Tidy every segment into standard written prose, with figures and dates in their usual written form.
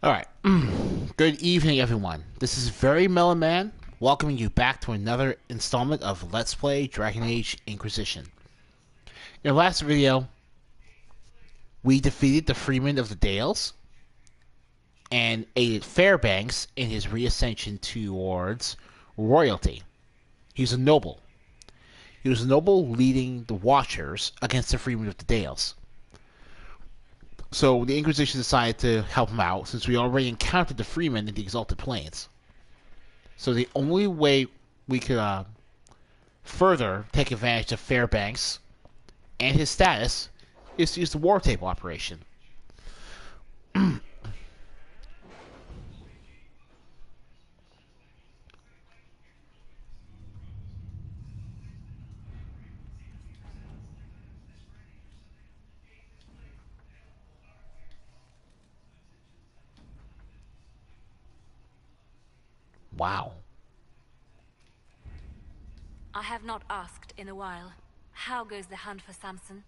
Alright. Good evening, everyone. This is Very Mellow Man, welcoming you back to another installment of Let's Play Dragon Age Inquisition. In the last video, we defeated the Freeman of the Dales and aided Fairbanks in his reascension towards royalty. He's a noble. He was a noble leading the Watchers against the Freeman of the Dales. So the Inquisition decided to help him out since we already encountered the Freeman in the Exalted Plains. So the only way we could further take advantage of Fairbanks and his status is to use the War Table operation. Wow. I have not asked in a while. How goes the hunt for Samson?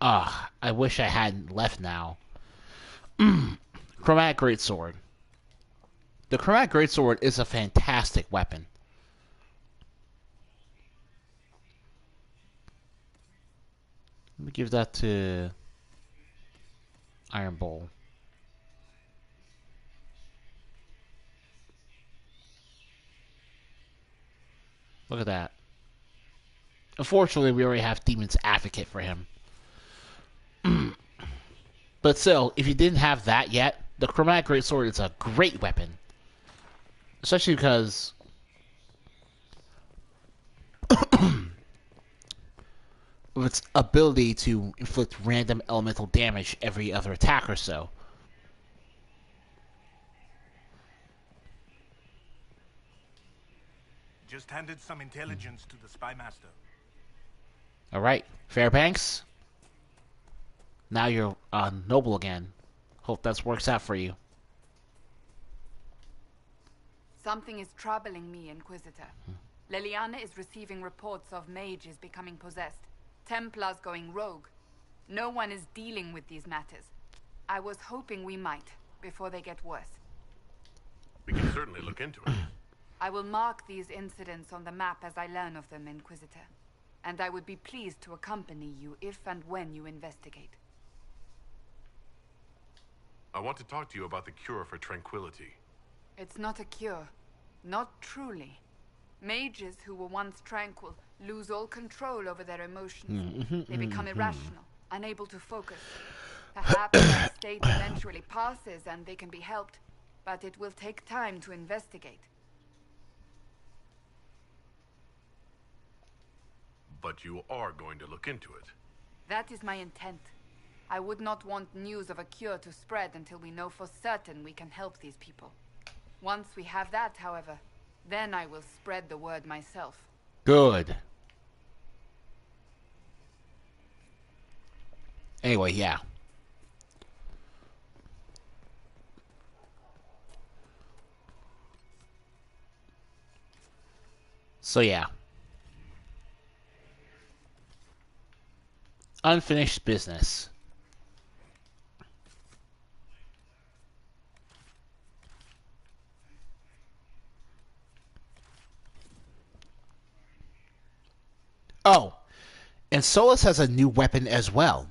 I wish I hadn't left now. Chromatic Greatsword. The Chromatic Greatsword is a fantastic weapon. Let me give that to Iron Bowl. Look at that. Unfortunately, we already have Demon's Advocate for him. But still, if you didn't have that yet, the Chromatic Greatsword is a great weapon. Especially because of its ability to inflict random elemental damage every other attack or so. Just handed some intelligence to the spy master. Alright, Fairbanks. Now you're noble again. Hope that works out for you. Something is troubling me, Inquisitor. Leliana is receiving reports of mages becoming possessed, Templars going rogue. No one is dealing with these matters. I was hoping we might, before they get worse. We can certainly look into it. I will mark these incidents on the map as I learn of them, Inquisitor. And I would be pleased to accompany you if and when you investigate. I want to talk to you about the cure for tranquility. It's not a cure. Not truly. Mages who were once tranquil lose all control over their emotions. They become irrational, unable to focus. Perhaps that state eventually passes and they can be helped, but it will take time to investigate. But you are going to look into it. That is my intent. I would not want news of a cure to spread until we know for certain we can help these people. Once we have that, however, then I will spread the word myself. Good. Anyway, yeah. So, yeah. Unfinished business. Oh, and Solus has a new weapon as well.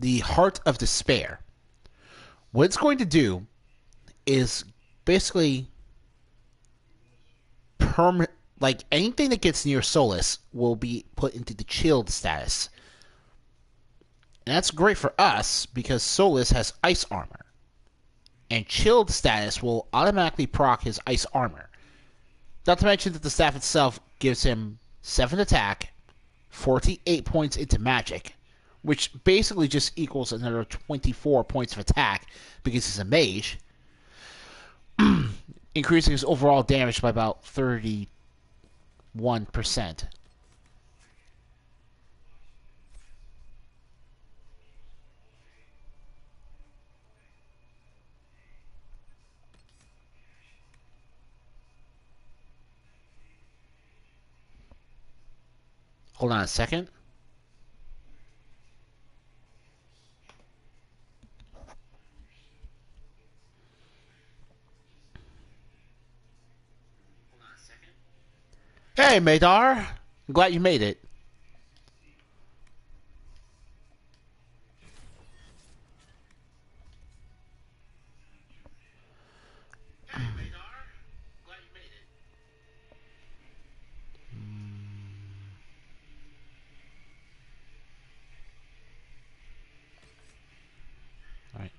The Heart of Despair. What it's going to do is basically like anything that gets near Solus will be put into the chilled status. And that's great for us because Solus has ice armor. And chilled status will automatically proc his ice armor. Not to mention that the staff itself gives him 7 attack, 48 points into magic, which basically just equals another 24 points of attack because he's a mage, increasing his overall damage by about 31%. Hold on a second. Hey, Madar. I'm glad you made it. All right.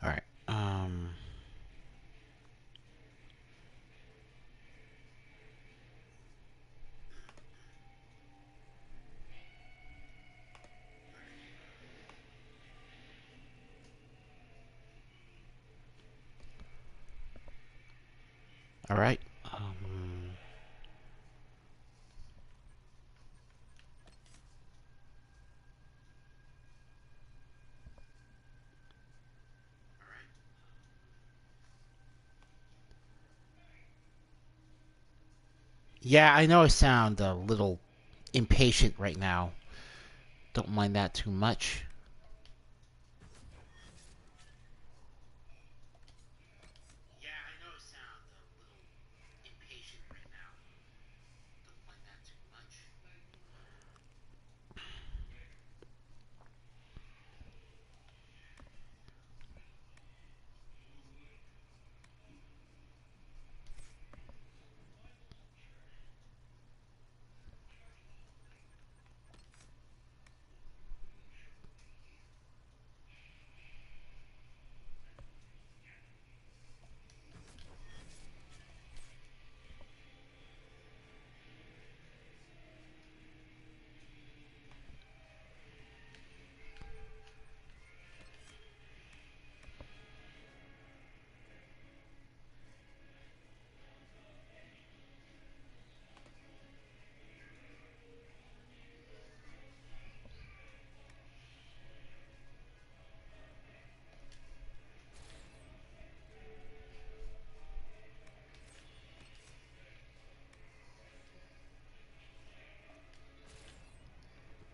All right. All right. Yeah, I know I sound a little impatient right now. Don't mind that too much. Yeah, I know I sound a little impatient right now. Don't mind that too much.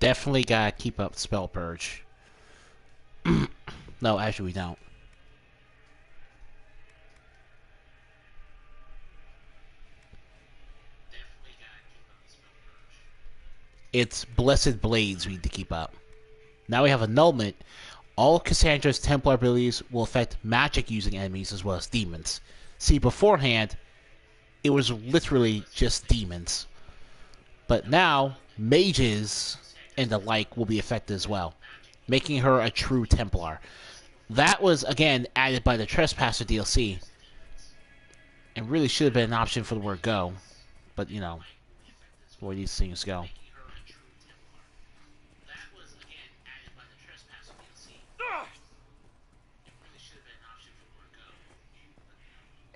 Definitely gotta keep up spell purge. No, actually we don't. It's Blessed Blades we need to keep up. Now we have annulment. All Cassandra's Templar abilities will affect magic using enemies as well as demons. See, beforehand, it was literally just demons. But now, mages and the like will be affected as well, making her a true Templar. That was, again, added by the Trespasser DLC, and really should have been an option for the word go. But, you know, where these things go.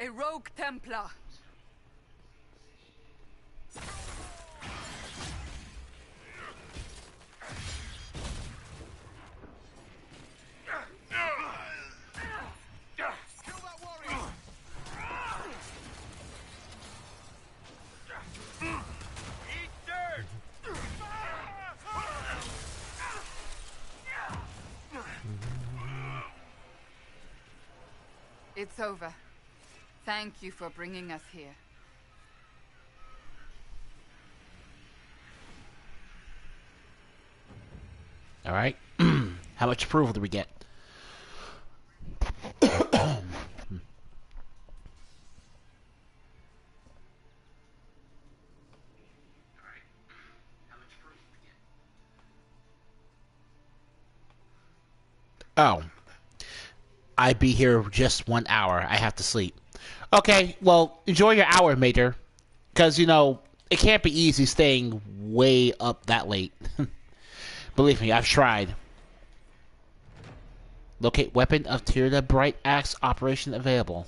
A rogue Templar. It's over. Thank you for bringing us here. All right. How much approval do we get? Oh. I'd be here just 1 hour. I have to sleep. Okay, well, enjoy your hour, Mater. Because, you know, it can't be easy staying way up that late. Believe me, I've tried. Locate weapon of Tirda Bright Axe operation available.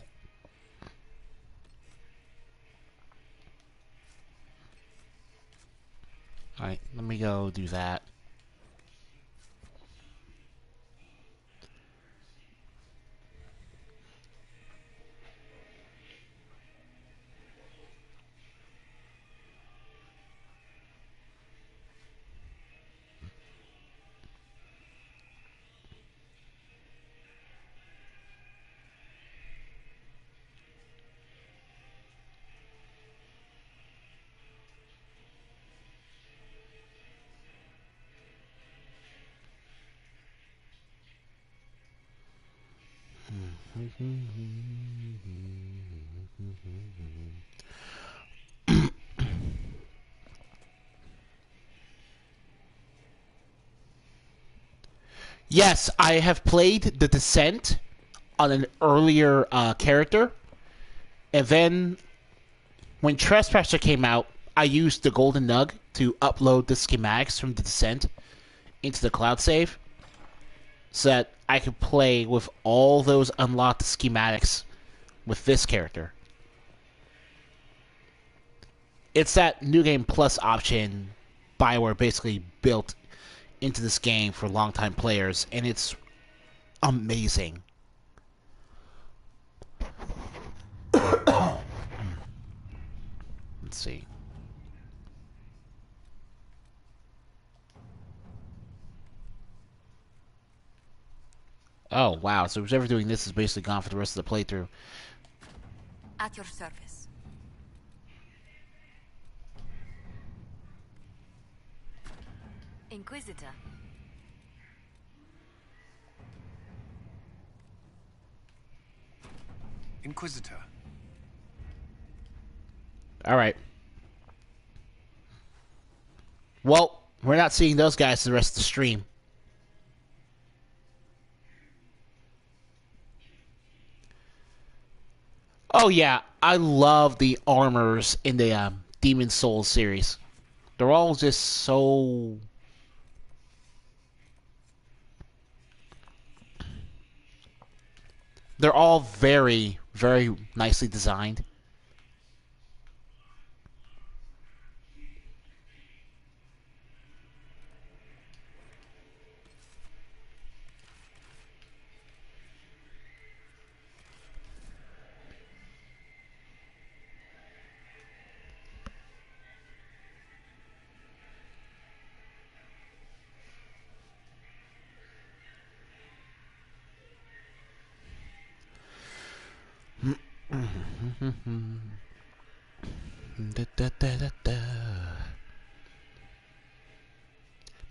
Alright, let me go do that. Yes, I have played the Descent on an earlier character, and then when Trespasser came out, I used the Golden Nug to upload the schematics from the Descent into the cloud save, so that I could play with all those unlocked schematics with this character. It's that New Game Plus option BioWare basically built into this game for longtime players, and it's amazing. Let's see. Oh, wow. So whoever doing this is basically gone for the rest of the playthrough. At your service. Inquisitor. Inquisitor. Alright. Well, we're not seeing those guys for the rest of the stream. Oh yeah, I love the armors in the Demon Souls series. They're all just so... They're all very, very nicely designed.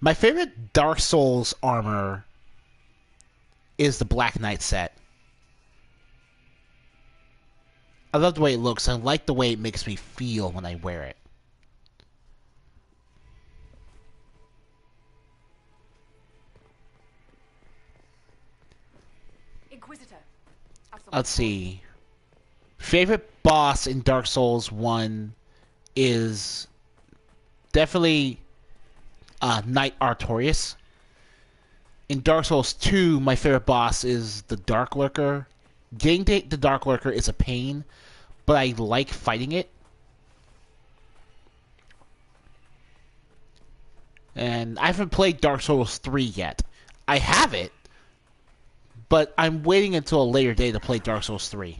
My favorite Dark Souls armor is the Black Knight set. I love the way it looks. I like the way it makes me feel when I wear it. Inquisitor. Let's see. Favorite boss in Dark Souls 1 is definitely Knight Artorias. In Dark Souls 2, my favorite boss is the Dark Lurker. Getting to the Dark Lurker is a pain, but I like fighting it. And I haven't played Dark Souls 3 yet. I have it, but I'm waiting until a later day to play Dark Souls 3.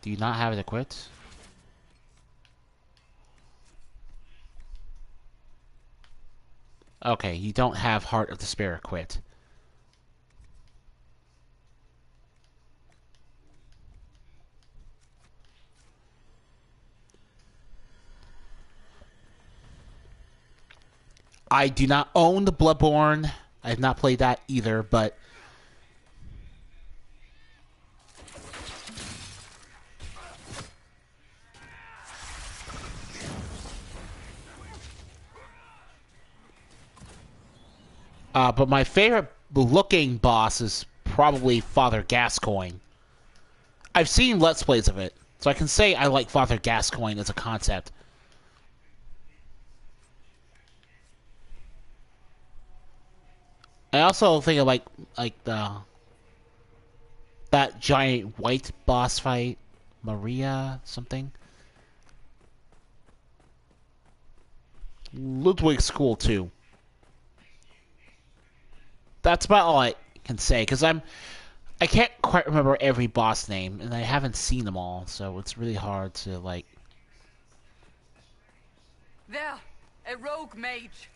Do you not have it equipped? Okay, you don't have Heart of Despair equipped. I do not own the Bloodborne. I have not played that either, but... but my favorite looking boss is probably Father Gascoigne. I've seen Let's Plays of it, so I can say I like Father Gascoigne as a concept. I also think of like that giant white boss fight, Maria something. Ludwig's cool too. That's about all I can say because I can't quite remember every boss name and I haven't seen them all, so it's really hard to like. There, a rogue mage.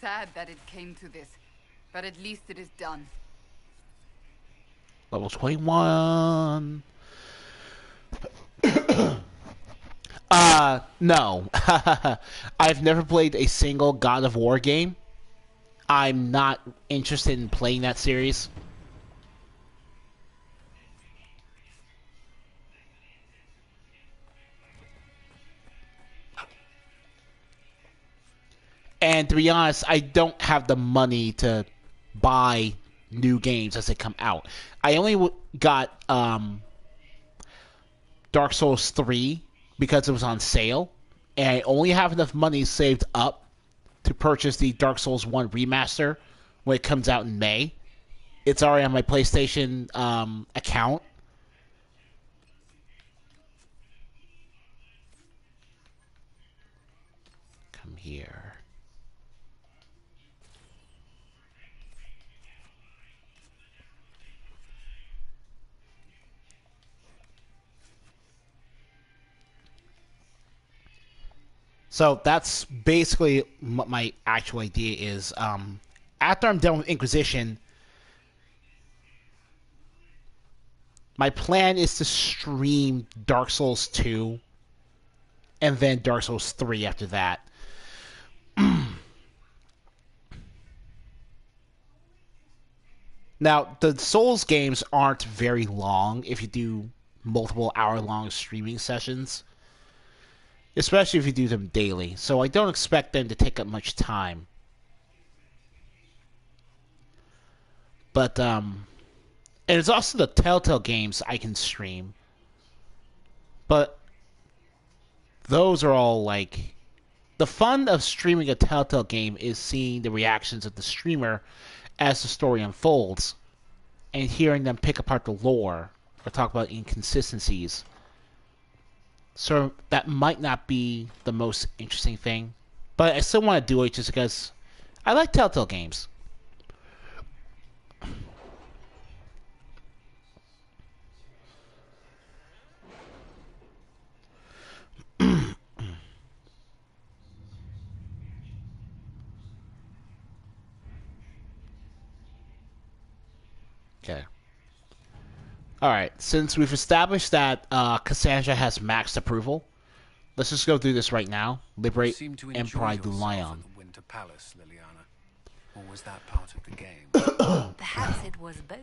Sad that it came to this, but at least it is done. Level 21. No. I've never played a single God of War game. I'm not interested in playing that series. And to be honest, I don't have the money to buy new games as they come out. I only got Dark Souls 3 because it was on sale, and I only have enough money saved up to purchase the Dark Souls 1 remaster when it comes out in May. It's already on my PlayStation account. Come here. So that's basically what my actual idea is. After I'm done with Inquisition, my plan is to stream Dark Souls 2 and then Dark Souls 3 after that. Now, the Souls games aren't very long if you do multiple hour-long streaming sessions, especially if you do them daily. So I don't expect them to take up much time. But and it's also the Telltale games I can stream. But those are all like the fun of streaming a Telltale game is seeing the reactions of the streamer as the story unfolds and hearing them pick apart the lore or talk about inconsistencies. So that might not be the most interesting thing, but I still want to do it just because I like Telltale games. Okay. Alright, since we've established that Cassandra has maxed approval, let's just go through this right now. You Liberate seem to enjoy Emprise yourself Lyruim. at the Winter Palace, Liliana. Or was that part of the game? Perhaps it was both.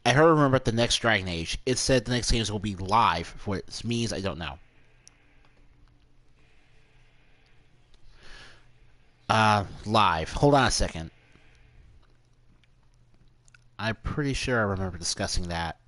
I heard a rumor about the next Dragon Age. It said the next games will be live. What it means, I don't know. Live. Hold on a second. I'm pretty sure I remember discussing that.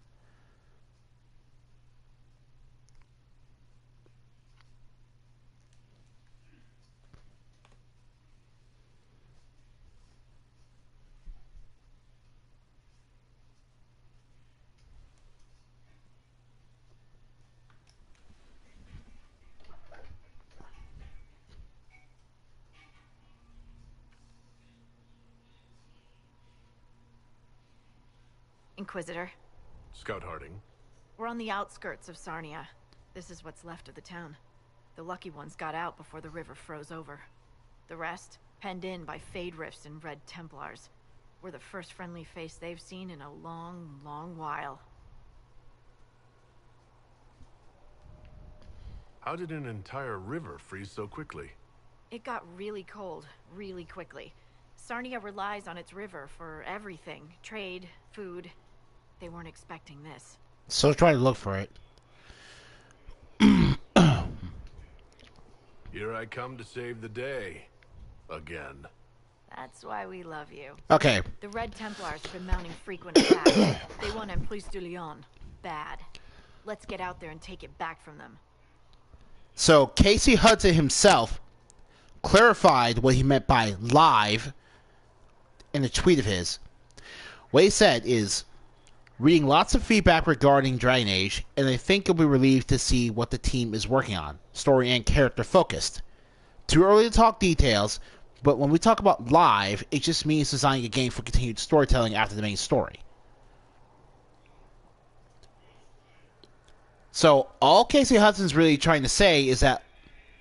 Inquisitor. Scout Harding. We're on the outskirts of Sarnia. This is what's left of the town. The lucky ones got out before the river froze over. The rest, penned in by Fade Rifts and Red Templars. We're the first friendly face they've seen in a long, long while. How did an entire river freeze so quickly? It got really cold, really quickly. Sarnia relies on its river for everything. Trade, food. They weren't expecting this. So try to look for it. Here I come to save the day. Again. That's why we love you. Okay. The Red Templars have been mounting frequent attacks. They want Emprise de Lyon. Bad. Let's get out there and take it back from them. So Casey Hudson himself clarified what he meant by live in a tweet of his. What he said is, reading lots of feedback regarding Dragon Age, and I think you'll be relieved to see what the team is working on, story and character focused. Too early to talk details, but when we talk about live, it just means designing a game for continued storytelling after the main story. So all Casey Hudson's really trying to say is that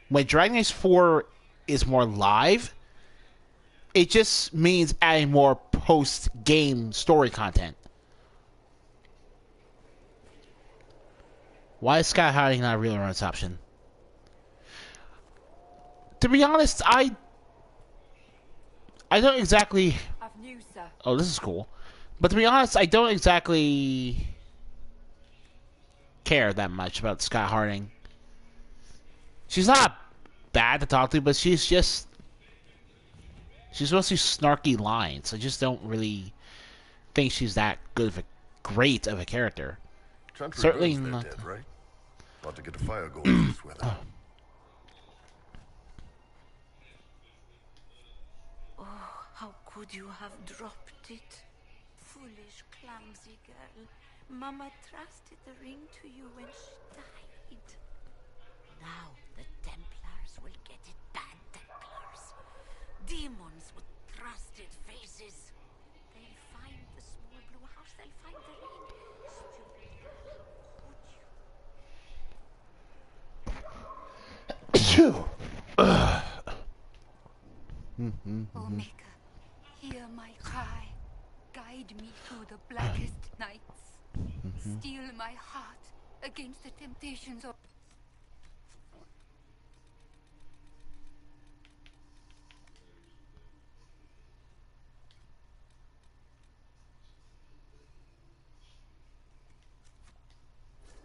when Dragon Age 4 is more live, it just means adding more post-game story content. Why is Sky Hiding not a real runs option? To be honest, I don't exactly... I've news, sir. Oh, this is cool. But to be honest, I don't exactly care that much about Sky Harding. She's not bad to talk to, but she's mostly snarky lines. I just don't really think she's that great of a character. Chantry Certainly Burns, not. they're dead, right? About to get a fire going this weather. Oh, how could you have dropped it? Foolish, clumsy girl. Mama trusted the ring to you when she died. Now the Templars will get it, bad Templars. Demons with trusted faces. They'll find the small blue house, they'll find the ring. Stupid girl, how could you? Omega, hear my cry. Guide me through the blackest nights. Steel my heart against the temptations of...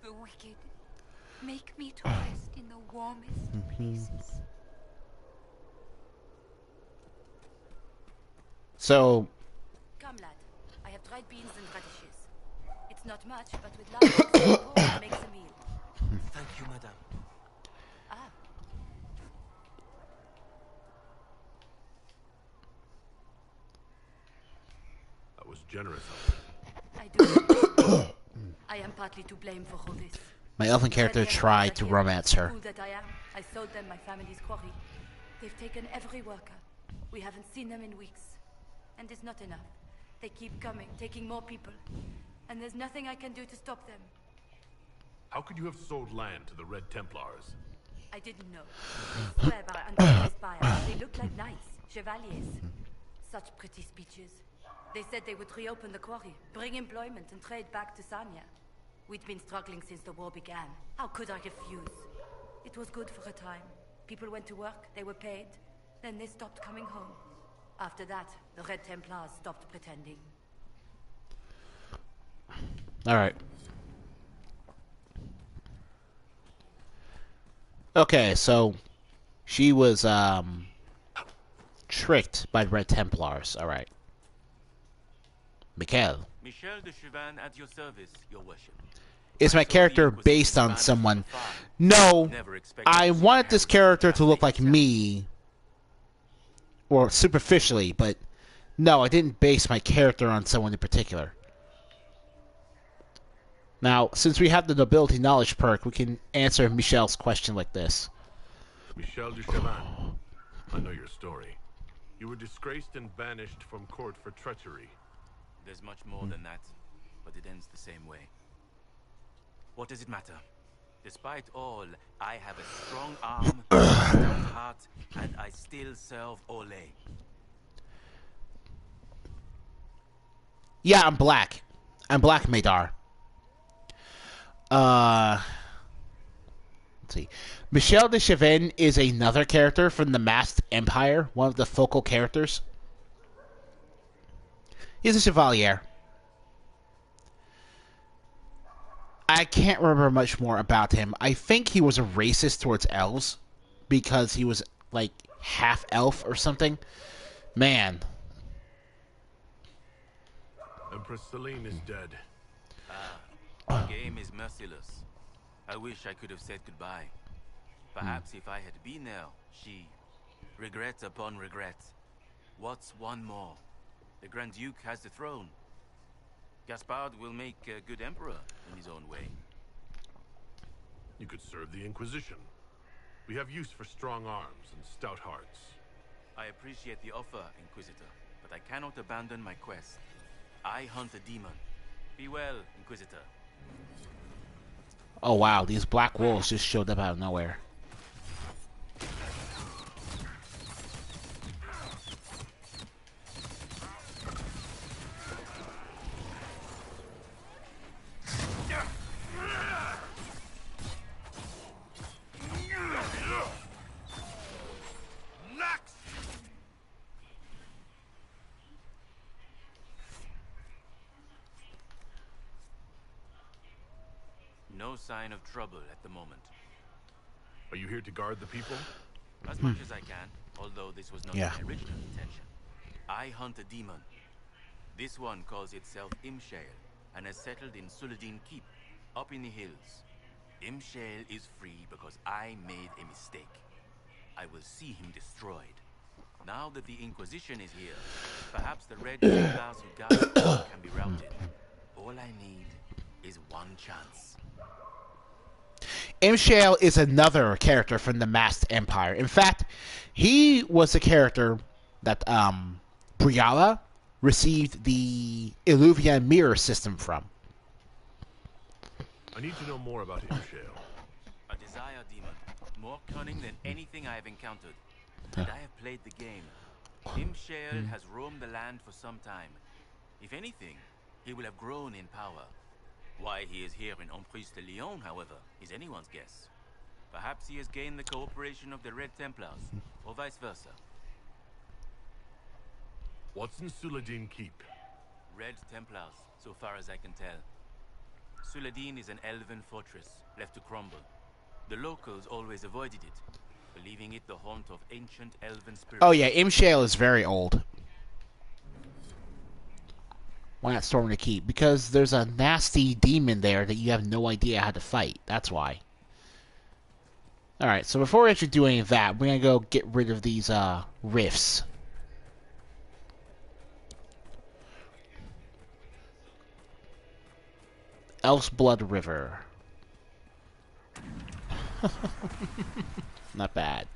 the wicked. Make me to rest in the warmest places. So, Come, lad. I have dried beans and radishes. It's not much, but with love, it makes a meal. Thank you, madame. Ah, That was generous of her. I do. I am partly to blame for all this. my elfin character tried to romance her. Fool that I am, I sold them my family's quarry. They've taken every worker. We haven't seen them in weeks. And it's not enough. They keep coming, taking more people. And there's nothing I can do to stop them. How could you have sold land to the Red Templars? I didn't know. They swear by under the spire. They look like knights, chevaliers. Such pretty speeches. They said they would reopen the quarry, bring employment and trade back to Sanya. We'd been struggling since the war began. How could I refuse? It was good for a time. People went to work, they were paid. Then they stopped coming home. After that, the Red Templars stopped pretending. Alright. Okay, so she was tricked by the Red Templars. Alright. Mikhail. Michel de Chauvin at your service, your worship. Is my character based on someone? No. I wanted this character to look like me. Or superficially, but no, I didn't base my character on someone in particular. Now, since we have the nobility knowledge perk, we can answer Michelle's question like this. Michel de Chauvin. I know your story. You were disgraced and banished from court for treachery. There's much more than that. but it ends the same way. What does it matter? Despite all, I have a strong arm, a stout heart, and I still serve Ole. Yeah, I'm black. I'm Black Madar. Let's see. Michel de Chavannes is another character from the Masked Empire, one of the focal characters. He's a chevalier. I can't remember much more about him. I think he was a racist towards elves because he was like half elf or something. Man. Empress Celine is dead. The game is merciless. I wish I could have said goodbye. Perhaps if I had been there, she... Regret upon regret. What's one more? The Grand Duke has the throne. Gaspard will make a good emperor in his own way. You could serve the Inquisition. We have use for strong arms and stout hearts. I appreciate the offer, Inquisitor, but I cannot abandon my quest. I hunt a demon. Be well, Inquisitor. Oh wow, these black wolves just showed up out of nowhere. No sign of trouble at the moment. Are you here to guard the people? As much as I can, although this was not Yeah. my original intention. I hunt a demon. This one calls itself Imshale, and has settled in Suladin Keep, up in the hills. Imshale is free because I made a mistake. I will see him destroyed. Now that the Inquisition is here, perhaps the Red Templars who guard it can be routed. All I need is one chance. Imshale is another character from the Masked Empire. In fact, he was the character that Briala received the Illuvian mirror system from. I need to know more about Imshale. A desire demon, more cunning than anything I have encountered. And I have played the game. Imshale has roamed the land for some time. If anything, he will have grown in power. Why he is here in Emprise de Lyon, however, is anyone's guess. Perhaps he has gained the cooperation of the Red Templars, or vice versa. What's in Suladin Keep? Red Templars, so far as I can tell. Suladin is an elven fortress, left to crumble. The locals always avoided it, believing it the haunt of ancient elven spirits. Oh yeah, Imshale is very old. Why not storm the keep? Because there's a nasty demon there that you have no idea how to fight. That's why. Alright, so before we actually do any of that, we're going to go get rid of these rifts. Elf's Blood River. Not bad.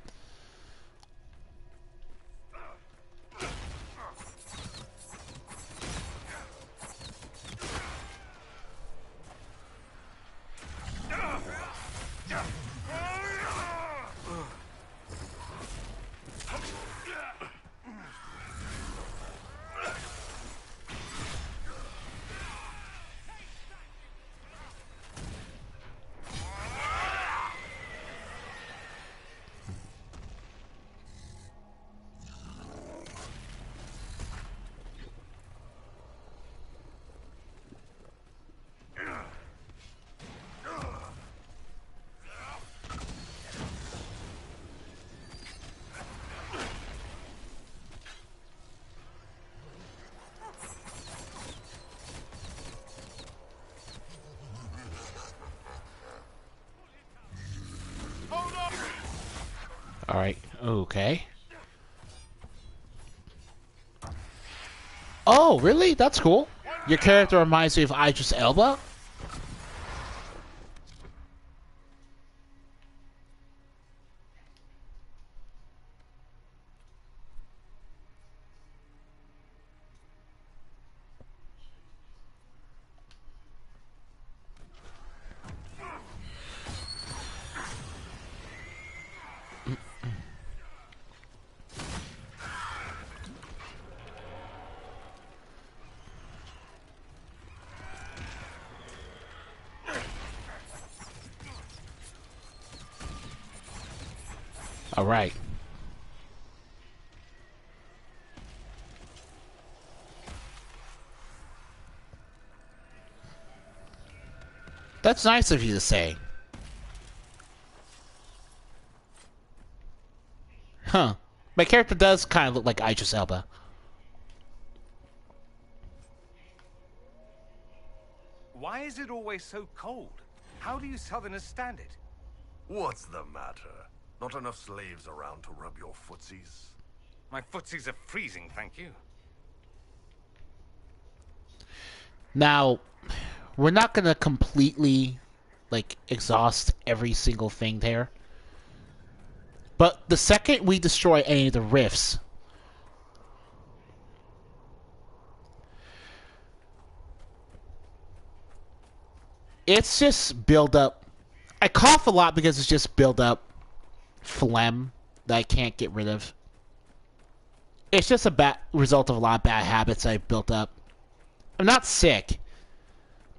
Alright, okay. Oh, really? That's cool. Your character reminds me of Idris Elba? All right. That's nice of you to say. Huh. My character does kind of look like Idris Elba. Why is it always so cold? How do you Southerners stand it? What's the matter? Not enough slaves around to rub your footsies? My footsies are freezing, thank you. Now, we're not going to completely, like, exhaust every single thing there. But the second we destroy any of the rifts, it's just build up. I cough a lot because it's just build up phlegm that I can't get rid of. It's just a bad result of a lot of bad habits I've built up. I'm not sick,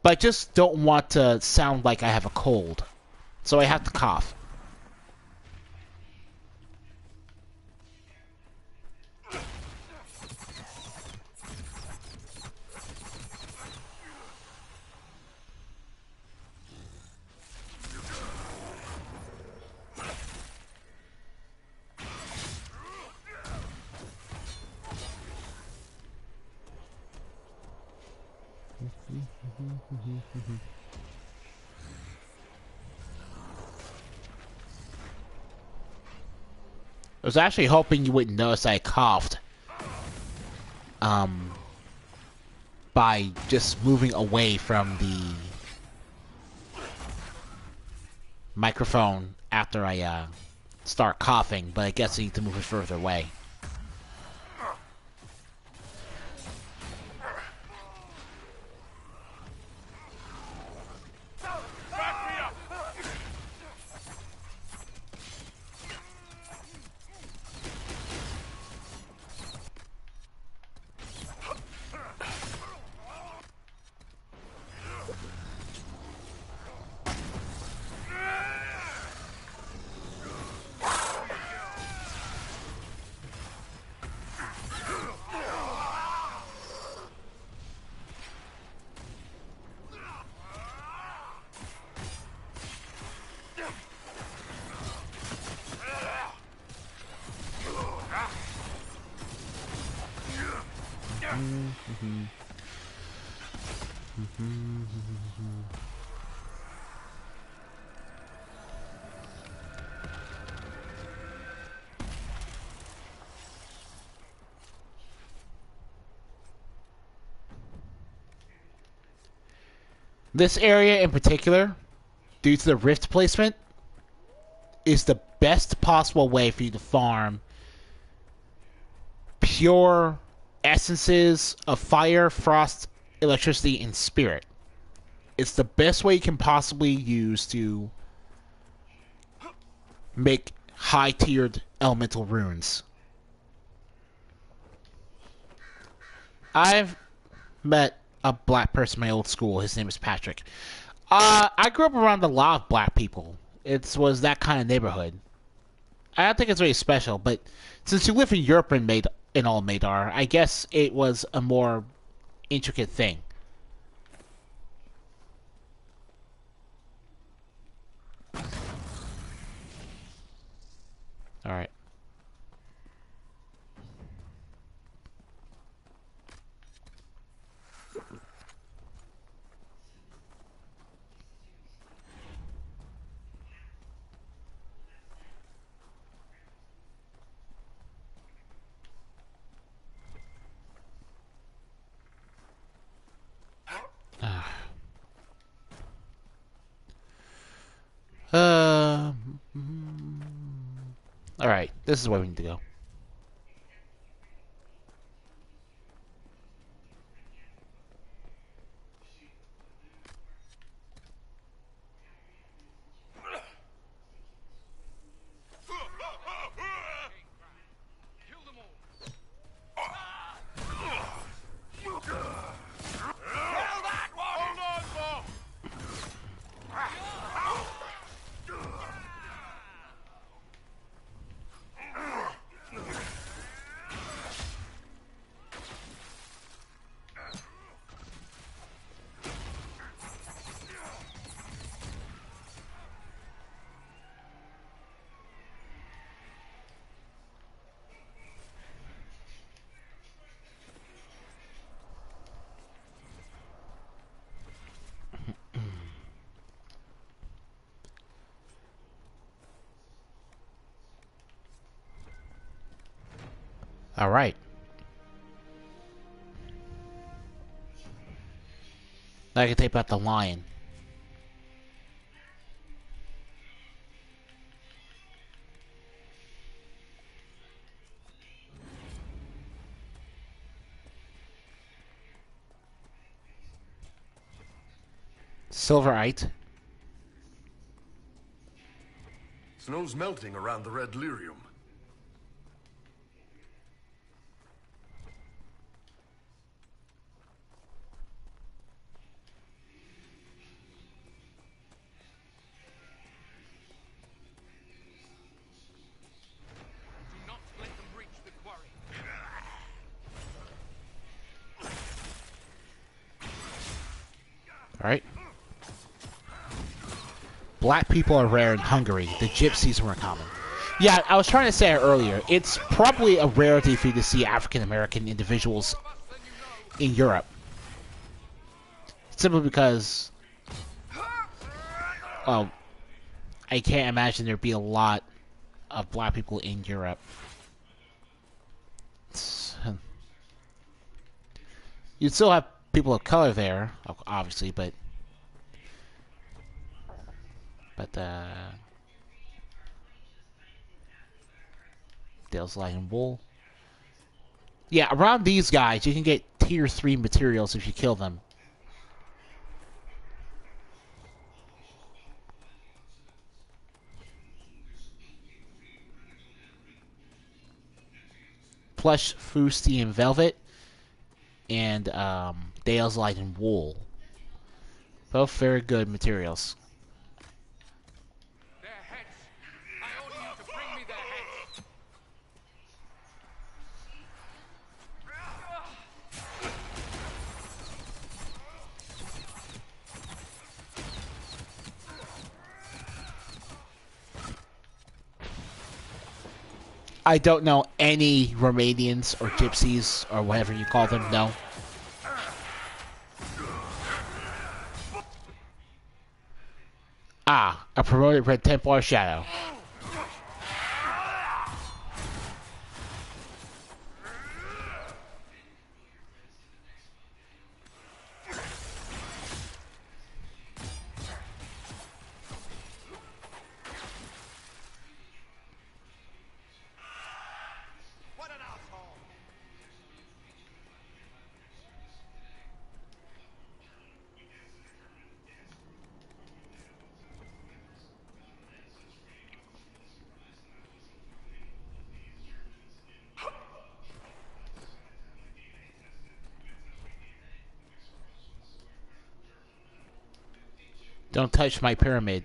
but I just don't want to sound like I have a cold. So I have to cough. I was actually hoping you wouldn't notice I coughed. By just moving away from the microphone after I start coughing, but I guess I need to move it further away. This area in particular, due to the rift placement, is the best possible way for you to farm pure essences of fire, frost, electricity, and spirit. It's the best way you can possibly use to make high-tiered elemental runes. I've met a black person in my old school. His name is Patrick. I grew up around a lot of black people. It was that kind of neighborhood. I don't think it's very special, but since you live in Europe and all Madar, I guess it was a more intricate thing. All right. Alright, this is where we need to go. All right. Now I can take out the lion. Silverite. Snow's melting around the red Lyruim. Alright. Black people are rare in Hungary. The gypsies were common. Yeah, I was trying to say it earlier. It's probably a rarity for you to see African-American individuals in Europe. Simply because... well, I can't imagine there'd be a lot of black people in Europe. You'd still have people of color there, obviously, but Dale's Light and Wool. Yeah, around these guys, you can get tier 3 materials if you kill them. Plush, fustian velvet, and Dale's Light and Wool. Both very good materials. Their heads. I order you to bring me their heads. I don't know any Romanians or Gypsies or whatever you call them, no. Ah, a promoted Red Templar Shadow. Don't touch my pyramid.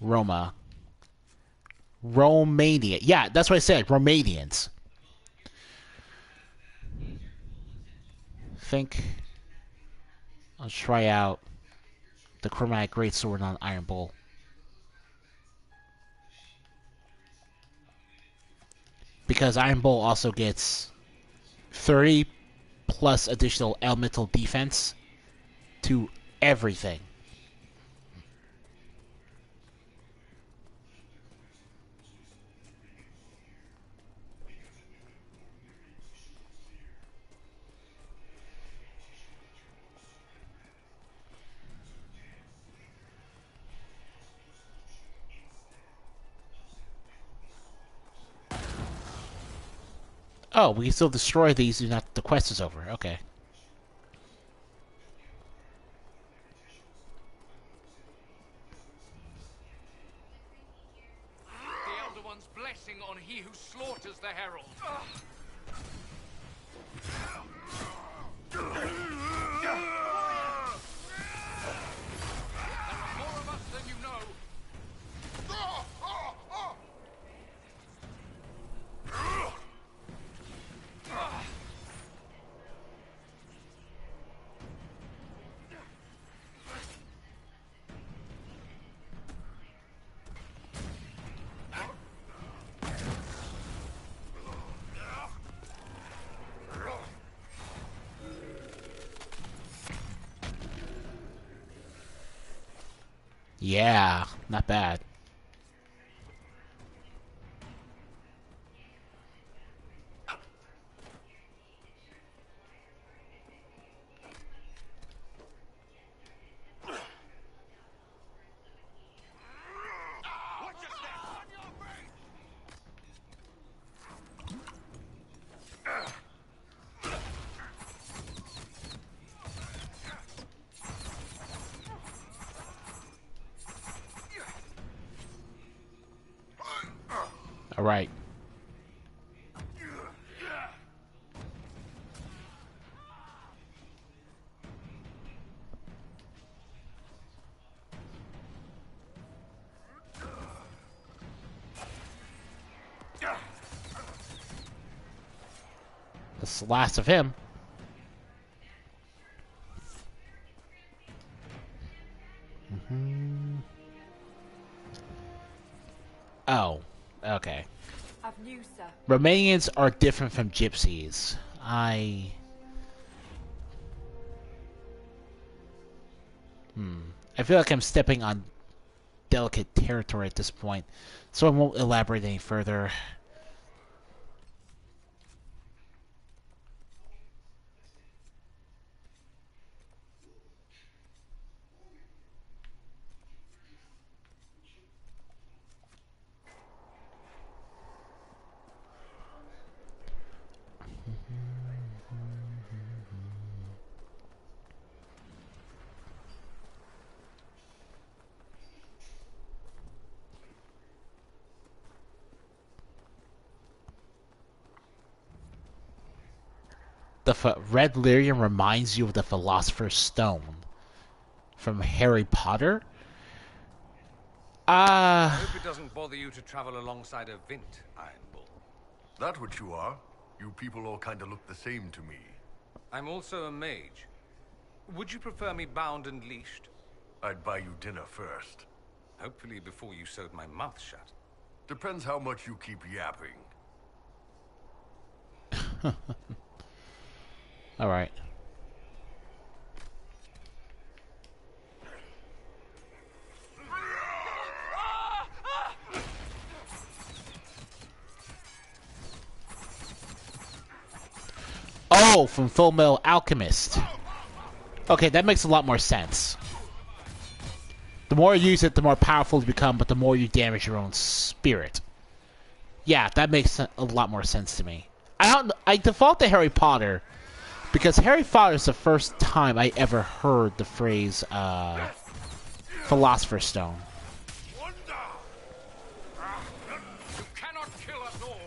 Roma. Romania. Yeah, that's what I said. Romanians. Think I'll try out the Chromatic Greatsword on Iron Bull. Because Iron Bull also gets 30 plus additional elemental defense to everything. Oh, we can still destroy these and not the quest is over. Okay. The Elder One's blessing on he who slaughters the Herald. There are more of us than you know. Yeah, not bad. All right. That's the last of him. Oh, okay. I've news, sir. Romanians are different from gypsies. I feel like I'm stepping on delicate territory at this point, so I won't elaborate any further. The red Lyruim reminds you of the Philosopher's Stone from Harry Potter. I hope it doesn't bother you to travel alongside a Vint, Iron Bull. That what you are? You people all kinda look the same to me. I'm also a mage. Would you prefer me bound and leashed? I'd buy you dinner first. Hopefully before you sewed my mouth shut. Depends how much you keep yapping. All right. Oh, from Full Metal Alchemist. Okay, that makes a lot more sense. The more you use it, the more powerful you become, but the more you damage your own spirit. Yeah, that makes a lot more sense to me. I default to Harry Potter because Harry Potter is the first time I ever heard the phrase Philosopher's Stone. You cannot kill us all.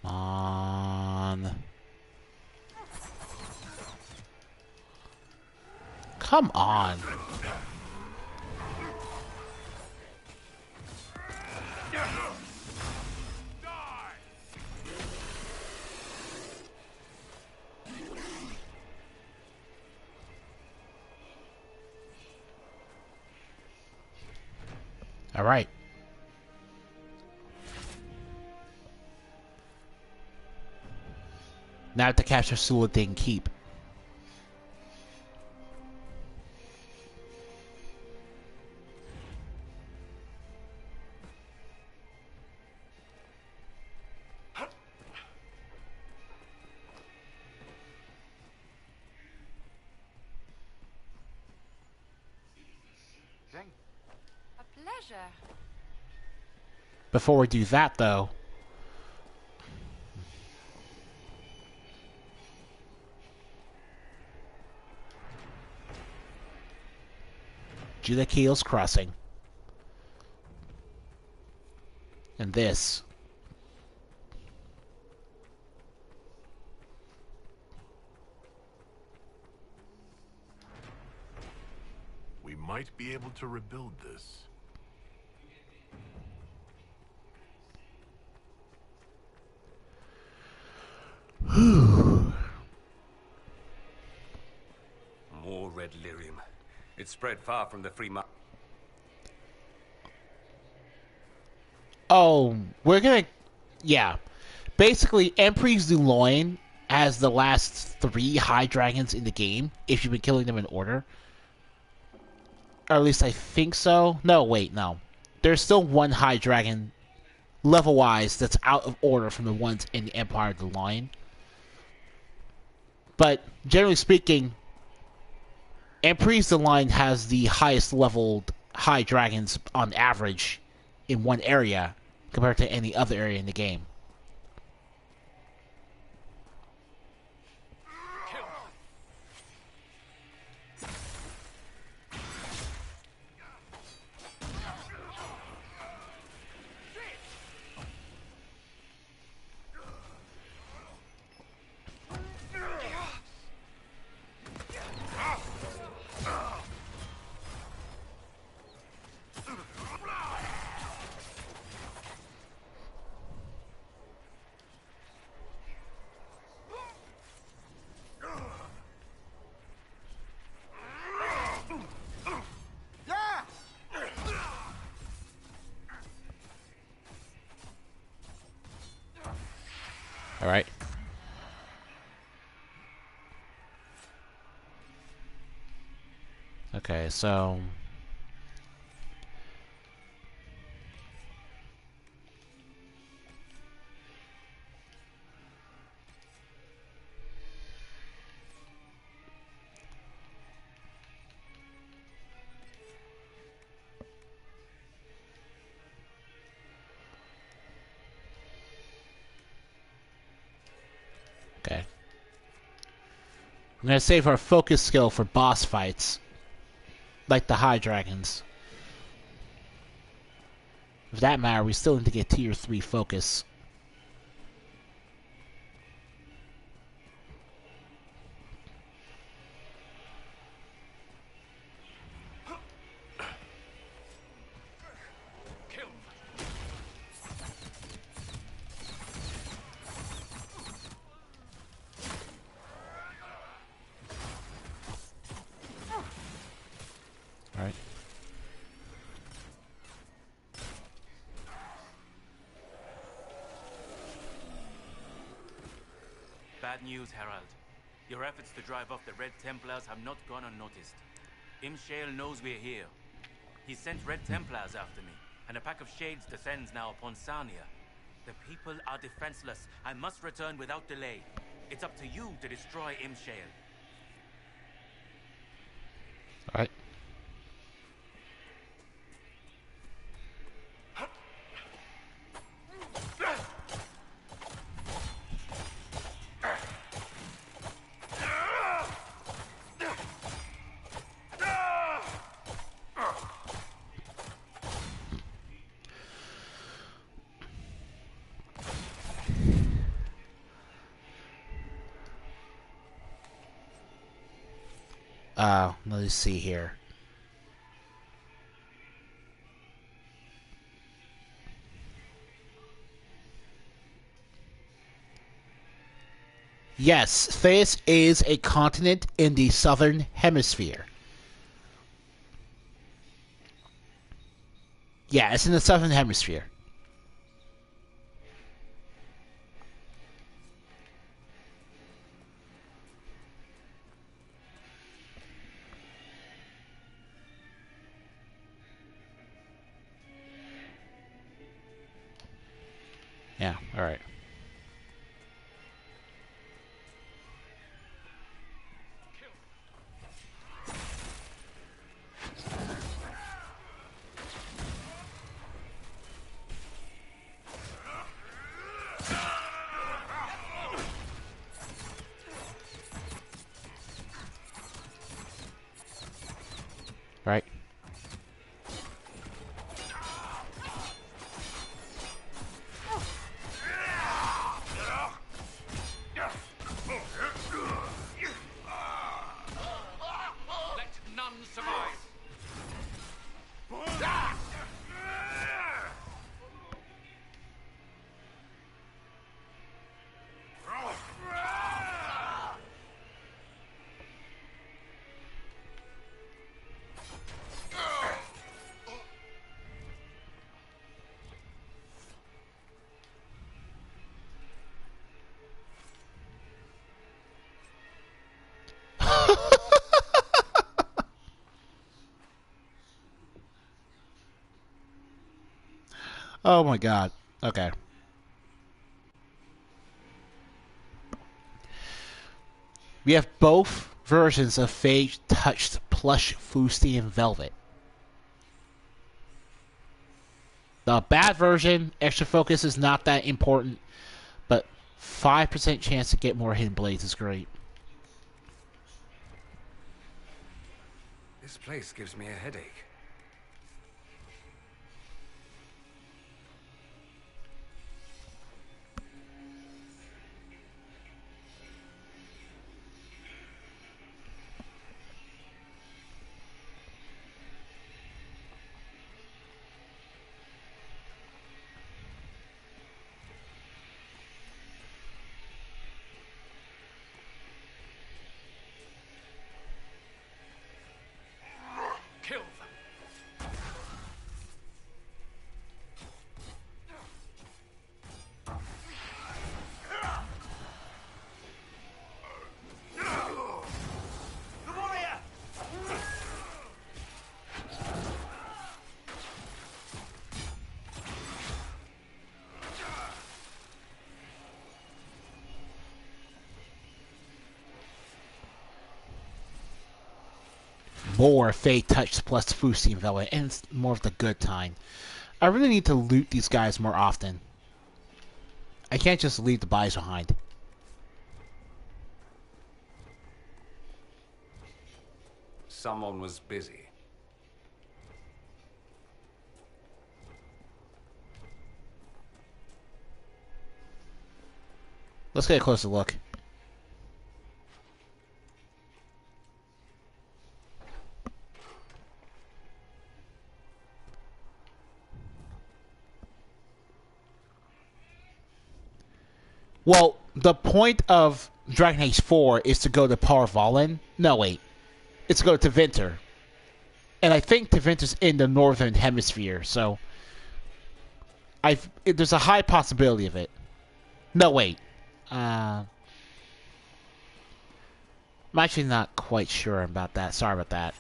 On. Come on. All right. Now I have to capture Suladin Keep. A pleasure. Before we do that, though, Judakeel's Crossing. And this. We might be able to rebuild this. More red lyrium. It spread far from the free market. Oh, we're gonna... Yeah. Basically, Emprise du Loin has the last 3 high dragons in the game, if you've been killing them in order. Or at least I think so. No, wait, no. There's still 1 high dragon, level-wise, that's out of order from the ones in the Empire du Loin. But, generally speaking, Emprise du Loin has the highest leveled high dragons on average in one area compared to any other area in the game. Alright. Okay, so... Okay. I'm gonna save our focus skill for boss fights. Like the high dragons. For that matter, we still need to get tier 3 focus. Alright. Bad news, Herald. Your efforts to drive off the Red Templars have not gone unnoticed. Imshale knows we're here. He sent Red Templars after me, and a pack of shades descends now upon Sarnia. The people are defenseless. I must return without delay. It's up to you to destroy Imshale. Alright. Let's see here. Yes, Theus is a continent in the southern hemisphere. Yeah, it's in the southern hemisphere. Yeah, alright. Right. Oh my god. Okay. We have both versions of Fade Touched Plush Fustian Velvet. The bad version, extra focus is not that important, but 5% chance to get more hidden blades is great. This place gives me a headache. Kill them. More Fade Touched plus Fustian Velvet, and it's more of the good kind. I really need to loot these guys more often. I can't just leave the bodies behind. Someone was busy. Let's get a closer look. Well, the point of Dragon Age 4 is to go to Parvalin. No, wait. It's to go to Tevinter. And I think Tevinter's in the northern hemisphere, so there's a high possibility of it. No, wait. I'm actually not quite sure about that. Sorry about that.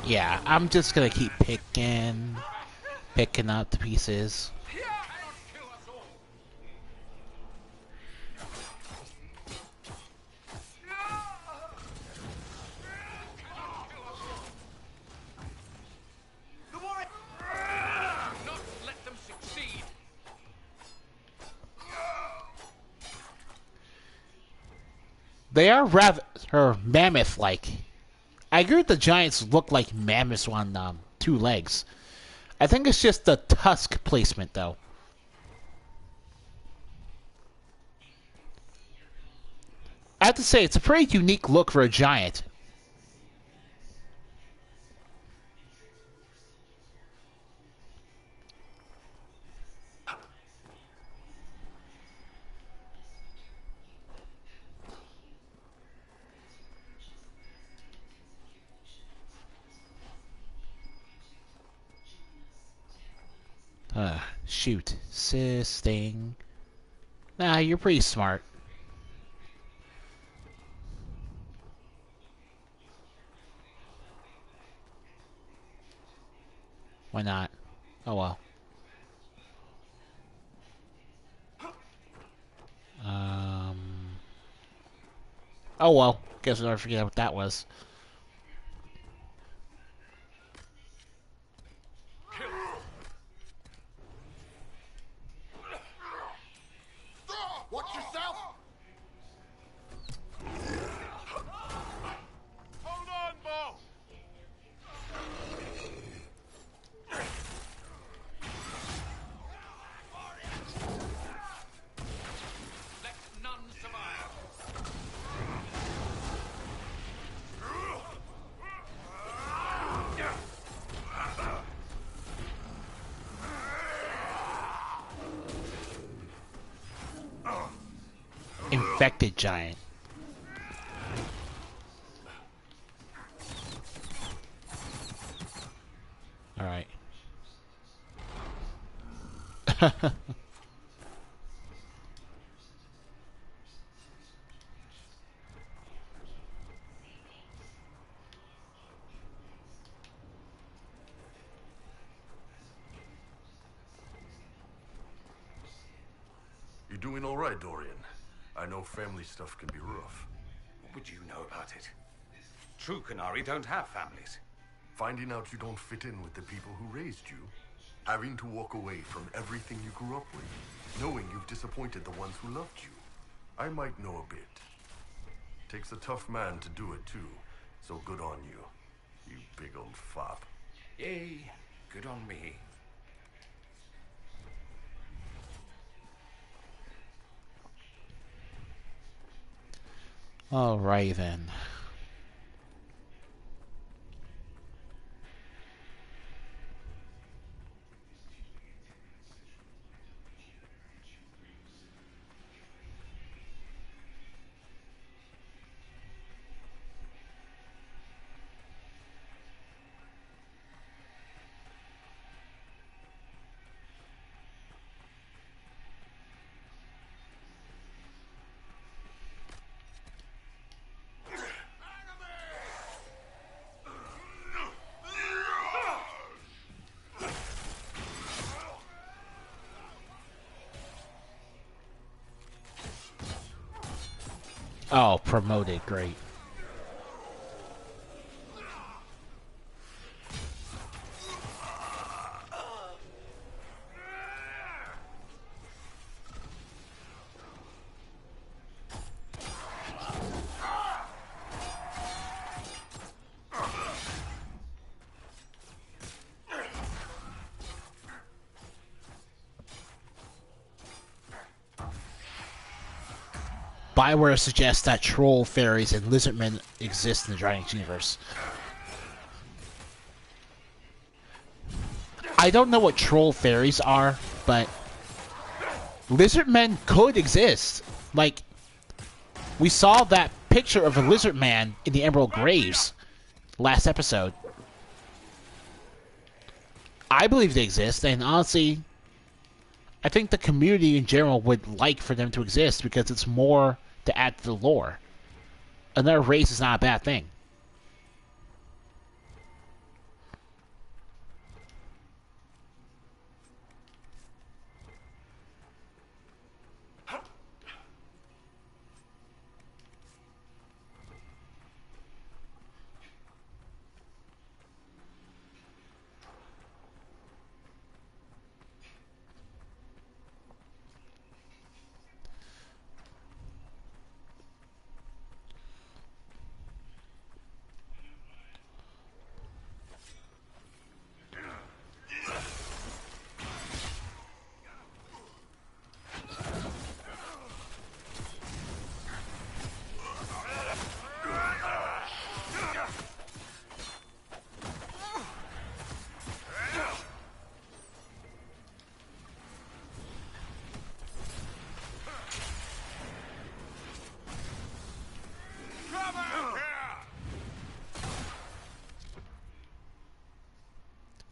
Yeah, I'm just gonna keep picking up the pieces. They are rather mammoth-like. I agree with the giants look like mammoths on 2 legs. I think it's just the tusk placement, though. I have to say, it's a pretty unique look for a giant. Shoot. Sisting. Nah, you're pretty smart. Why not? Oh well. Oh well. Guess I'll never forget what that was. Watch yourself! Hold on, Bo! Let none survive. Infected giant. Alright. You doing all right, Dorian? I know family stuff can be rough. What would you know about it? True Canari don't have families. Finding out you don't fit in with the people who raised you. Having to walk away from everything you grew up with. Knowing you've disappointed the ones who loved you. I might know a bit. Takes a tough man to do it too. So good on you. You big old fop. Yay, good on me. Alright then. Oh, promoted, great. Bioware suggests that troll fairies and lizardmen exist in the Dragon Age universe. I don't know what troll fairies are, but lizardmen could exist. Like, we saw that picture of a lizard man in the Emerald Graves last episode. I believe they exist, and honestly, I think the community in general would like for them to exist because it's more to add to the lore. Another race is not a bad thing.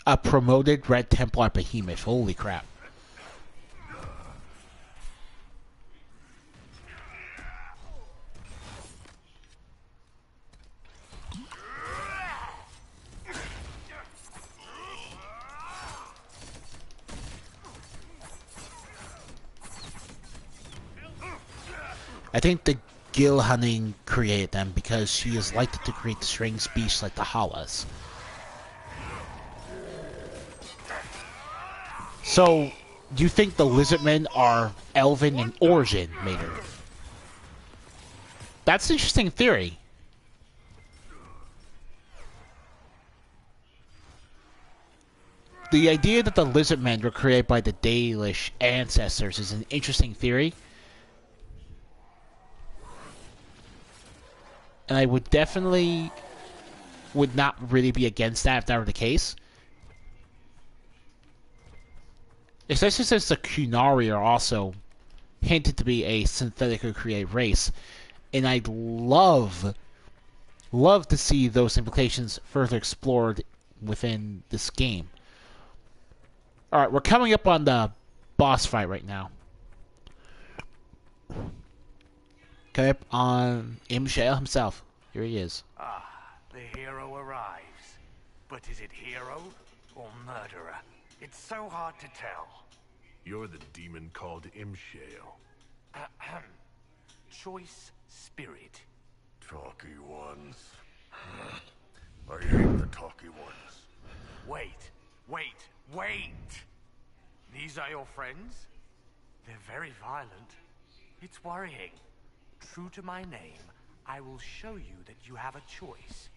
A promoted Red Templar behemoth. Holy crap. I think the gill hunting created them because she is likely to create strange beasts like the Hallas. So, do you think the lizardmen are elven in origin, Mater? That's an interesting theory. The idea that the lizardmen were created by the Dalish ancestors is an interesting theory. And I would definitely would not really be against that if that were the case. Especially since the Kunari are also hinted to be a synthetically created race. And I'd love to see those implications further explored within this game. Alright, we're coming up on the boss fight right now. Coming up on Imshale himself. Here he is. Ah, the hero arrives. But is it hero or murderer? It's so hard to tell. You're the demon called Imshale. Ahem. Choice spirit. Talky ones. I hate the talky ones. Wait. These are your friends? They're very violent. It's worrying. True to my name, I will show you that you have a choice.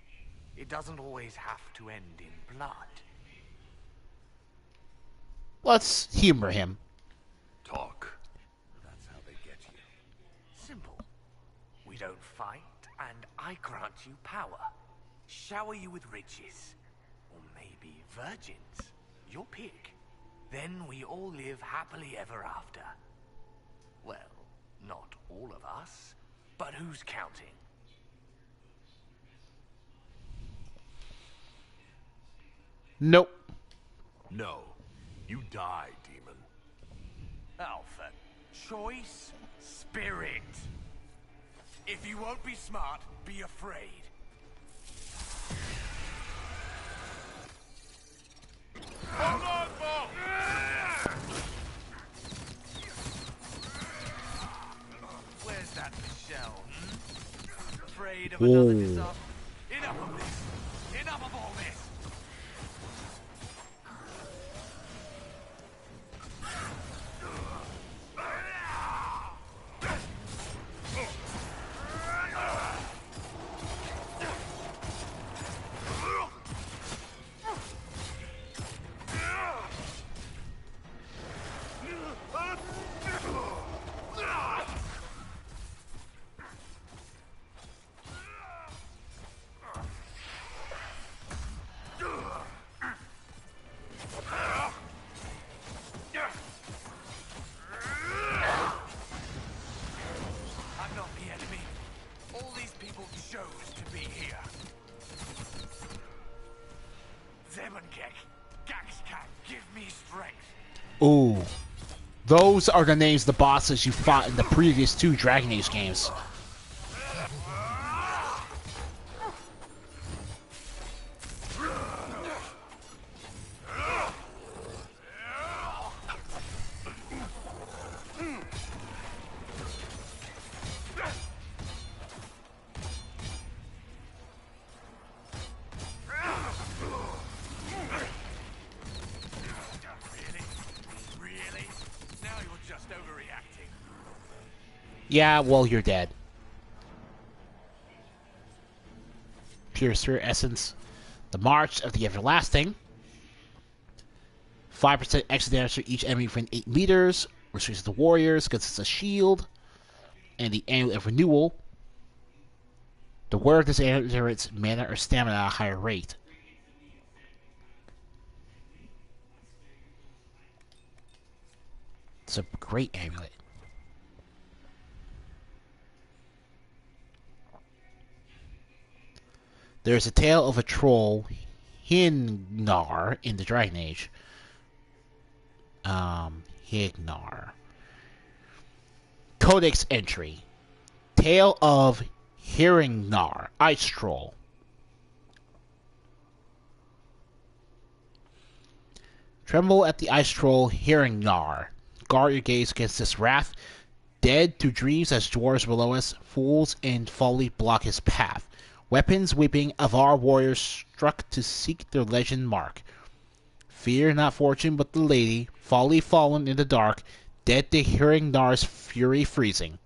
It doesn't always have to end in blood. Let's humor him. Talk. That's how they get you. Simple. We don't fight, and I grant you power. Shower you with riches. Or maybe virgins. Your pick. Then we all live happily ever after. Well, not all of us, but who's counting? Nope. No. You die, demon. Alpha. Choice spirit. If you won't be smart, be afraid. Hold on, Bob! Where's that Michelle? Afraid of another disaster? Enough of this! Enough of all this! Ooh. Those are the names of the bosses you fought in the previous two Dragon Age games. Yeah, well, you're dead. Pure Spirit Essence. The March of the Everlasting. 5% extra damage for each enemy within 8 meters. Restricts the warriors because it's a shield. And the Amulet of Renewal. The wearer of this amulet generates mana or stamina at a higher rate. It's a great amulet. There's a tale of a troll, Hignar, in the Dragon Age. Hignar. Codex entry. Tale of Hignar, Ice Troll. Tremble at the Ice Troll, Hignar. Guard your gaze against this wrath. Dead to dreams as dwarves below us, fools and folly block his path. Weapons weeping of our warriors struck to seek their legend mark. Fear not fortune but the lady, folly fallen in the dark, dead to hearing Nar's fury freezing.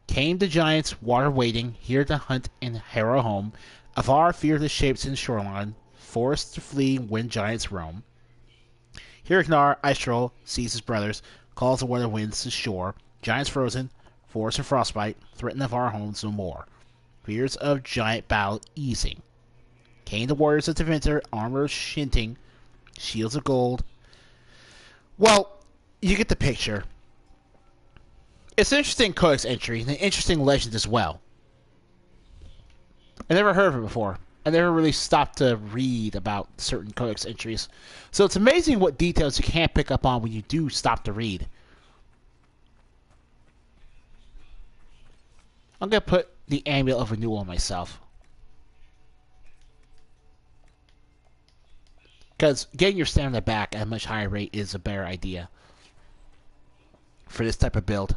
Came the giants, water waiting, here to hunt and harrow home. Of our fear the shapes in shoreline, forced to flee when giants roam. Here Gnar, ice troll, sees his brothers, calls the weather winds to shore. Giants frozen, force and frostbite, threaten of our homes no more. Fears of giant battle easing. Came the warriors of the winter, armor shinting, shields of gold. Well, you get the picture. It's an interesting codex entry, and an interesting legend as well. I never heard of it before. I never really stopped to read about certain codex entries. So it's amazing what details you can't pick up on when you do stop to read. I'm going to put the Amulet of Renewal on myself. Because getting your stamina back at a much higher rate is a better idea for this type of build.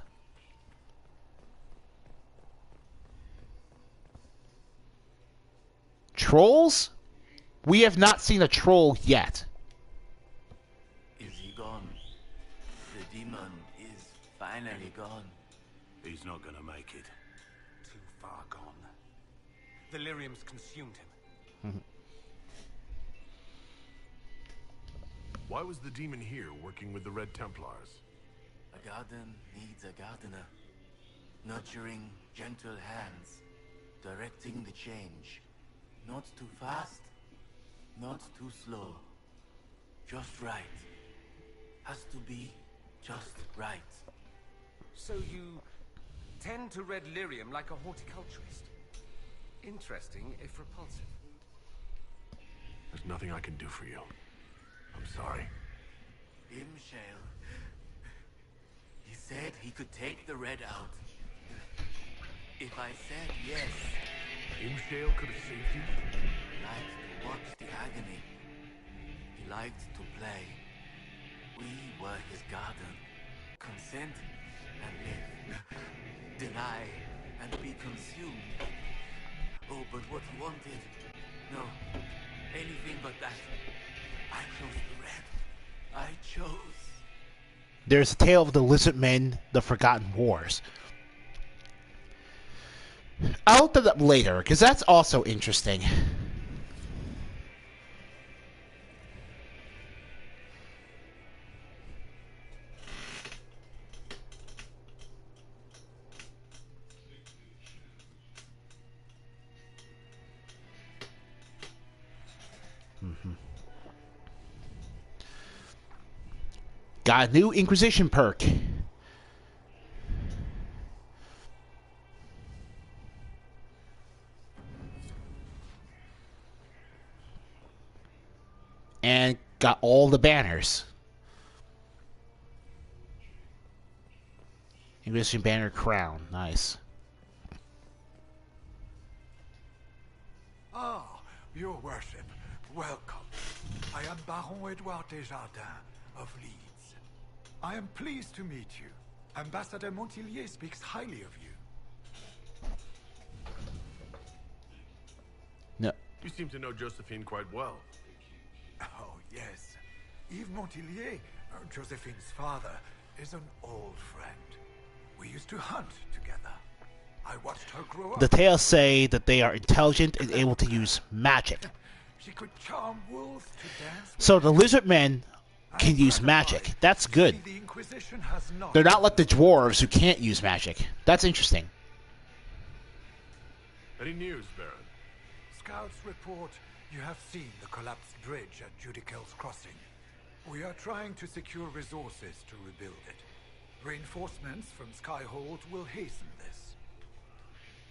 Trolls? We have not seen a troll yet. Is he gone? The demon is finally gone. He's not gonna make it. Too far gone. The Lyrium's consumed him. Why was the demon here working with the Red Templars? A garden needs a gardener. Nurturing gentle hands. Directing the change. Not too fast. Not too slow. Just right. Has to be just right. So you tend to red lyrium like a horticulturist. Interesting, if repulsive. There's nothing I can do for you. I'm sorry. Imshale. He said he could take the red out. If I said yes. Imshale could have saved you? He liked to watch the agony. He liked to play. We were his garden. Consent and live. Deny and be consumed. Oh, but what he wanted. No. Anything but that. I chose the red. I chose. There's a tale of the Lizard Men, the Forgotten Wars. I'll look that up later, because that's also interesting. Got a new Inquisition perk. And got all the banners. Inquisition banner crown. Nice. Ah, your worship. Welcome. I am Baron Edouard Desjardins of Leeds. I am pleased to meet you. Ambassador Montillier speaks highly of you. No. You seem to know Josephine quite well. Oh, yes. Yves Montillier, Josephine's father, is an old friend. We used to hunt together. I watched her grow up. The tales say that they are intelligent and able to use magic. She could charm wolves to dance. So the Lizard Men can use magic. That's good. The Inquisition has not. They're not like the dwarves who can't use magic. That's interesting. Any news, Baron? Scouts report you have seen the collapsed bridge at Judicel's Crossing. We are trying to secure resources to rebuild it. Reinforcements from Skyhold will hasten this.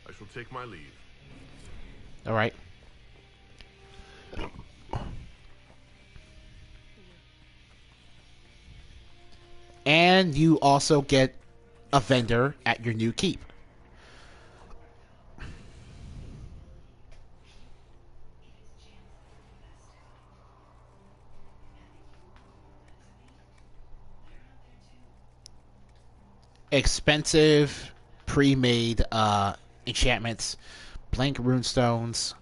I shall take my leave. All right. And you also get a vendor at your new keep. expensive pre-made enchantments, blank runestones.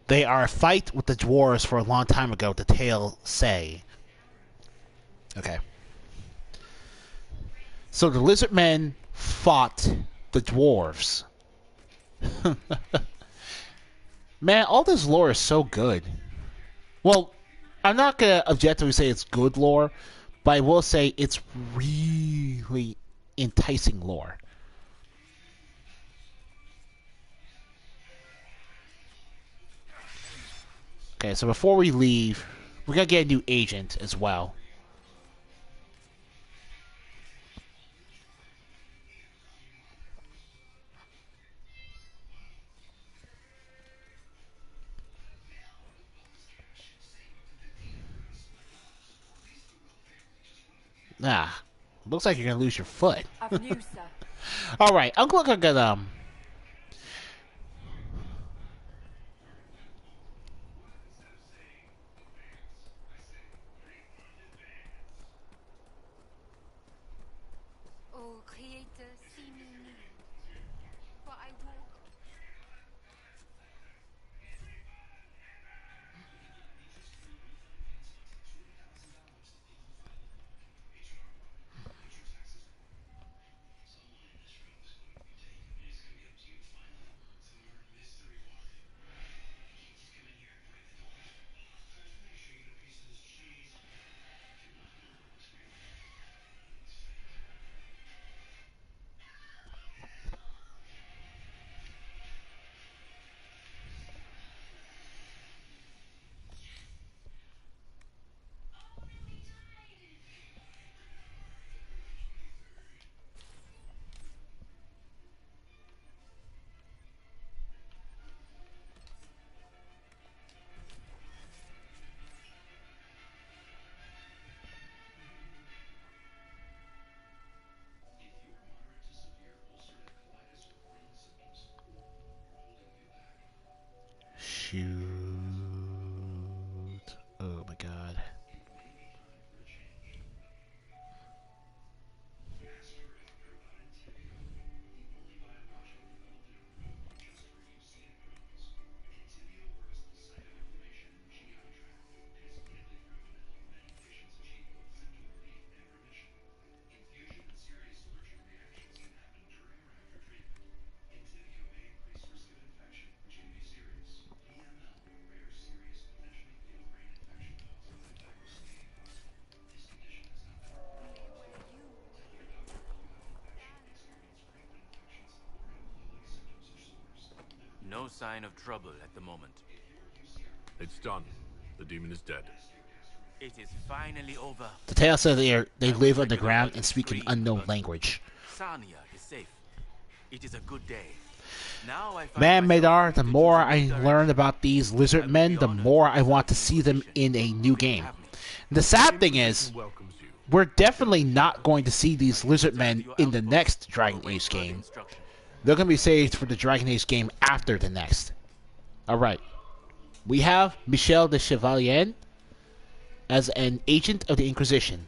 They are a fight with the dwarves for a long time ago, the tale say. Okay. So the lizard men fought the dwarves. Man, all this lore is so good. Well, I'm not going to objectively say it's good lore, but I will say it's really enticing lore. Okay, so before we leave, we're going to get a new agent as well. Ah, looks like you're going to lose your foot. Avenue, sir. Alright, I'm going to get, Oh, Creator, see me near, for I walk. shoot. Oh my god. No sign of trouble at the moment. It's done. The demon is dead. It is finally over. The tale says they I wish live I could have underground held a and speak an scream, unknown but language. Sarnia is safe. It is a good day. Now I find Man, myself Madar, free the to more choose a new I learn direction. about these lizard I would men, be the honored more to I want serve to the see them Inquisition. in a new Will you game. have me? The sad thing is, Welcomes you. we're definitely not going to see these lizard Return to men your in the outpost next or Dragon await Age further game. instruction. They're going to be saved for the Dragon Age game after the next. Alright. We have Michel de Chevalier as an agent of the Inquisition.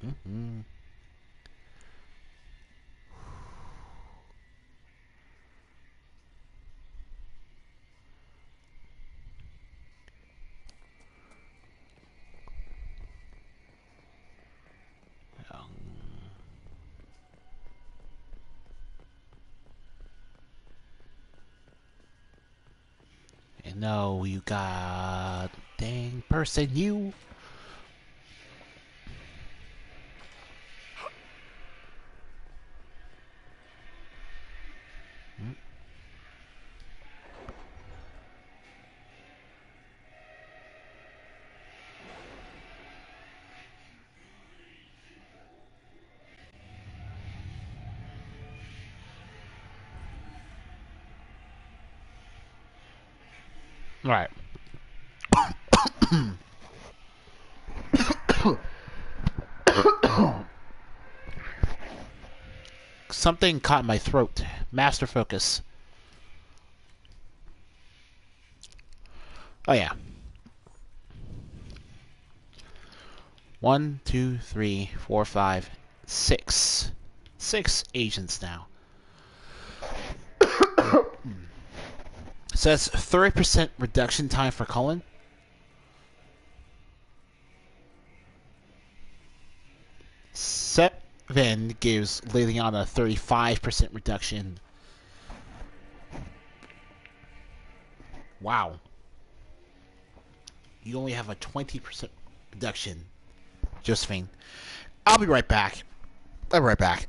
Mm-hmm. No, you got dang person, you. Right. Something caught my throat. Master focus. Oh yeah. 1, 2, 3, 4, 5, 6. 6 agents now. So that's 30% reduction time for Cullen. 7 gives Liliana a 35% reduction. Wow. You only have a 20% reduction, Josephine. I'll be right back. I'll be right back.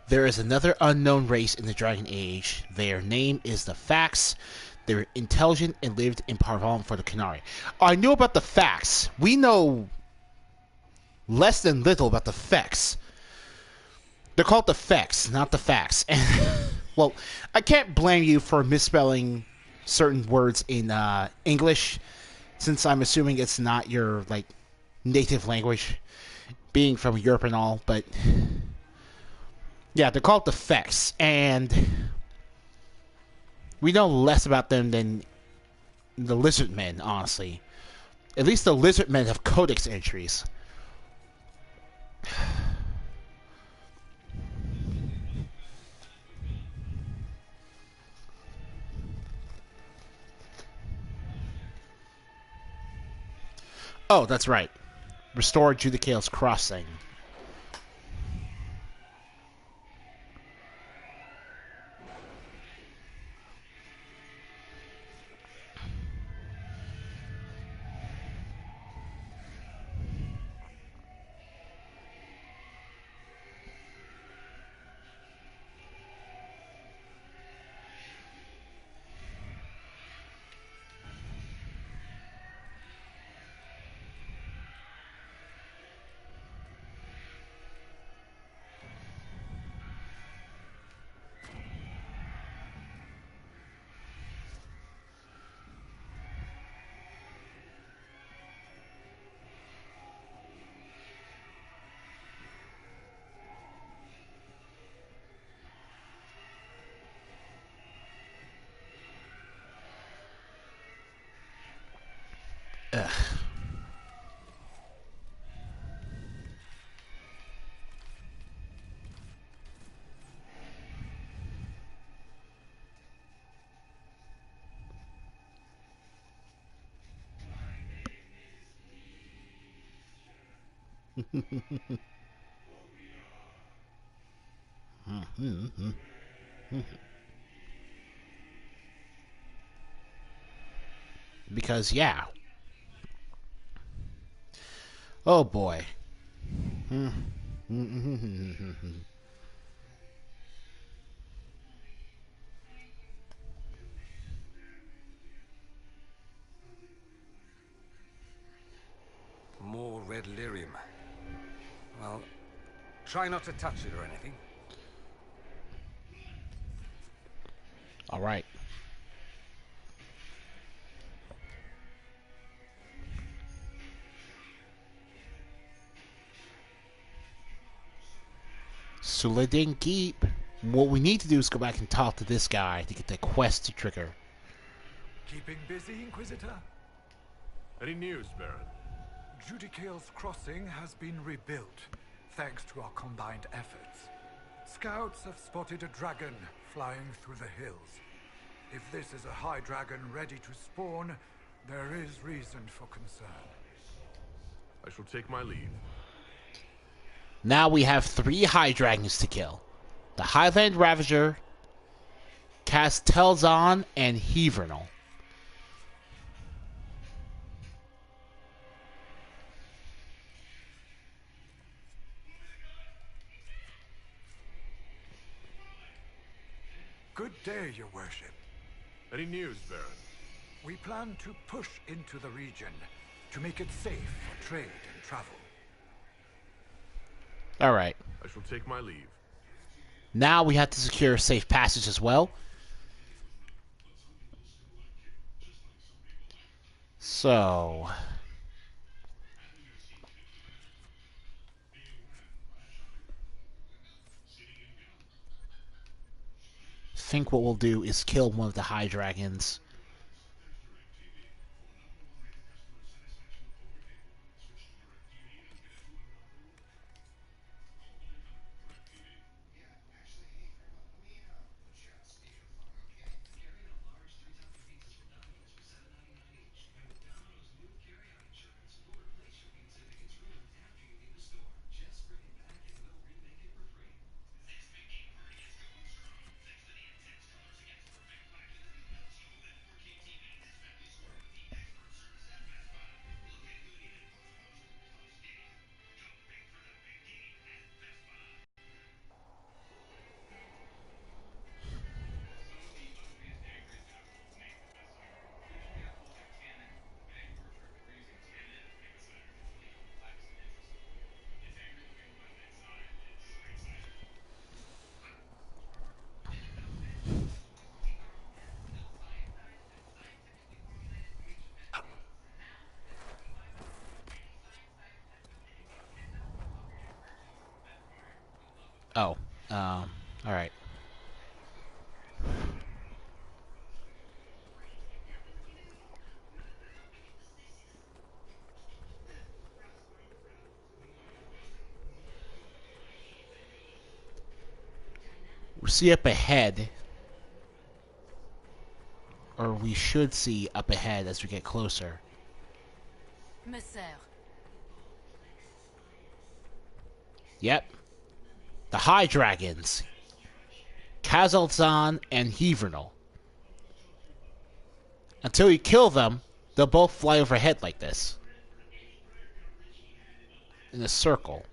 There is another unknown race in the Dragon Age. Their name is the Fax. They're intelligent and lived in Parvalm for the Canary. I knew about the Fax. We know less than little about the Fex. They're called the Fex, not the Fax. Well, I can't blame you for misspelling certain words in English, since I'm assuming it's not your native language, being from Europe and all. But yeah, they're called the Fex, and we know less about them than the Lizard Men, honestly. At least the Lizard Men have codex entries. Oh, that's right. Restore Judicale's Crossing. Ugh. Because, yeah. Oh, boy. More red lyrium. Well, try not to touch it or anything. All right. Suladin Keep. What we need to do is go back and talk to this guy to get the quest to trigger. Keeping busy, Inquisitor? Any news, Baron? Judicale's crossing has been rebuilt, thanks to our combined efforts. Scouts have spotted a dragon flying through the hills. If this is a high dragon ready to spawn, there is reason for concern. I shall take my leave. Now we have 3 high dragons to kill. The Highland Ravager, Castelzon, and Hevernal. Good day, Your Worship. Any news, Baron? We plan to push into the region to make it safe for trade and travel. Alright. I shall take my leave. Now we have to secure safe passage as well. So... I think what we'll do is kill one of the high dragons. Oh, alright. We see up ahead, or we should see up ahead as we get closer. Messer. Yep. The High Dragons. Kazalzan and Hevernal. Until you kill them, they'll both fly overhead like this. In a circle.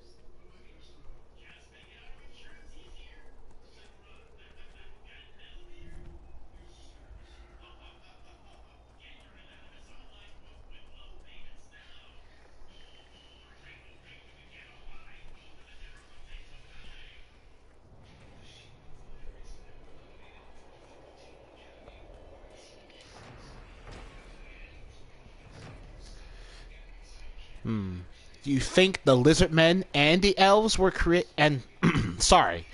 Do you think the lizard men and the elves were sorry.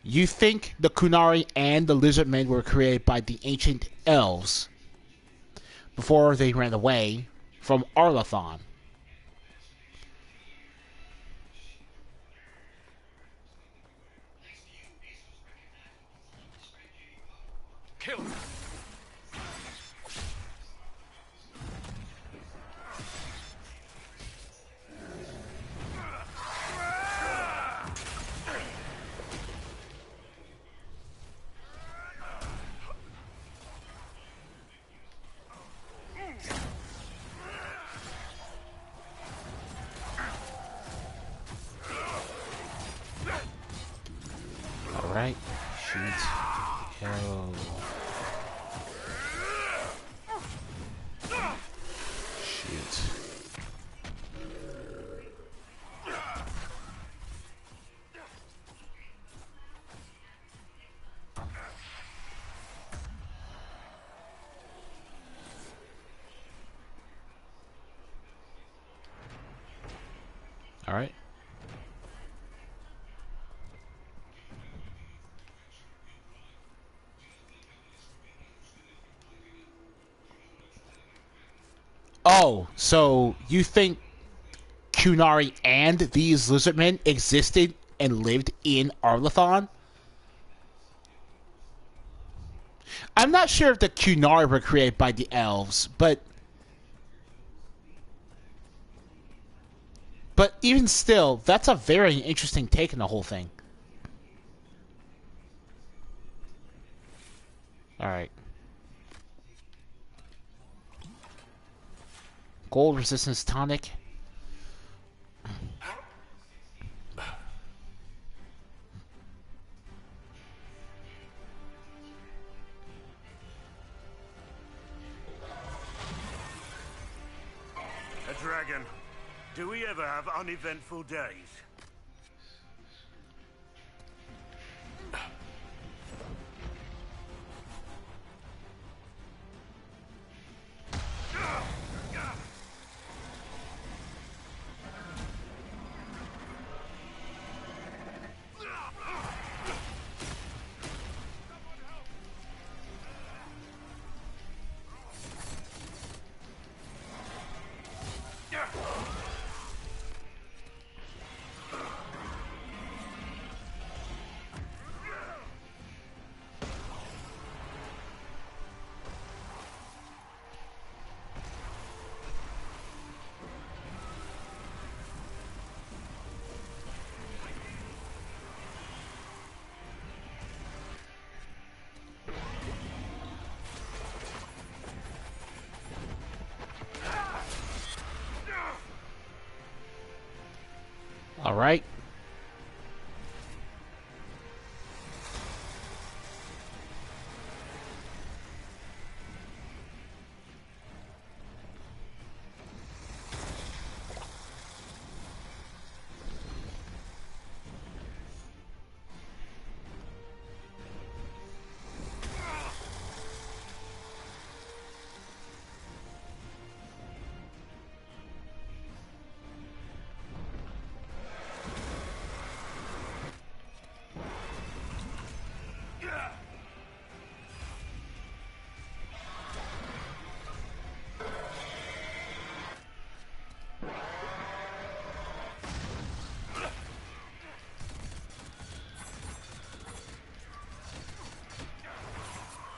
You think the Kunari and the lizard men were created by the ancient elves before they ran away from Arlathon? Kill them. Alright. Oh, so you think Kunari and these lizardmen existed and lived in Arlathon? I'm not sure if the Kunari were created by the elves, but even still, that's a very interesting take on the whole thing. Alright. Gold resistance tonic. A dragon. Do we ever have uneventful days? All right.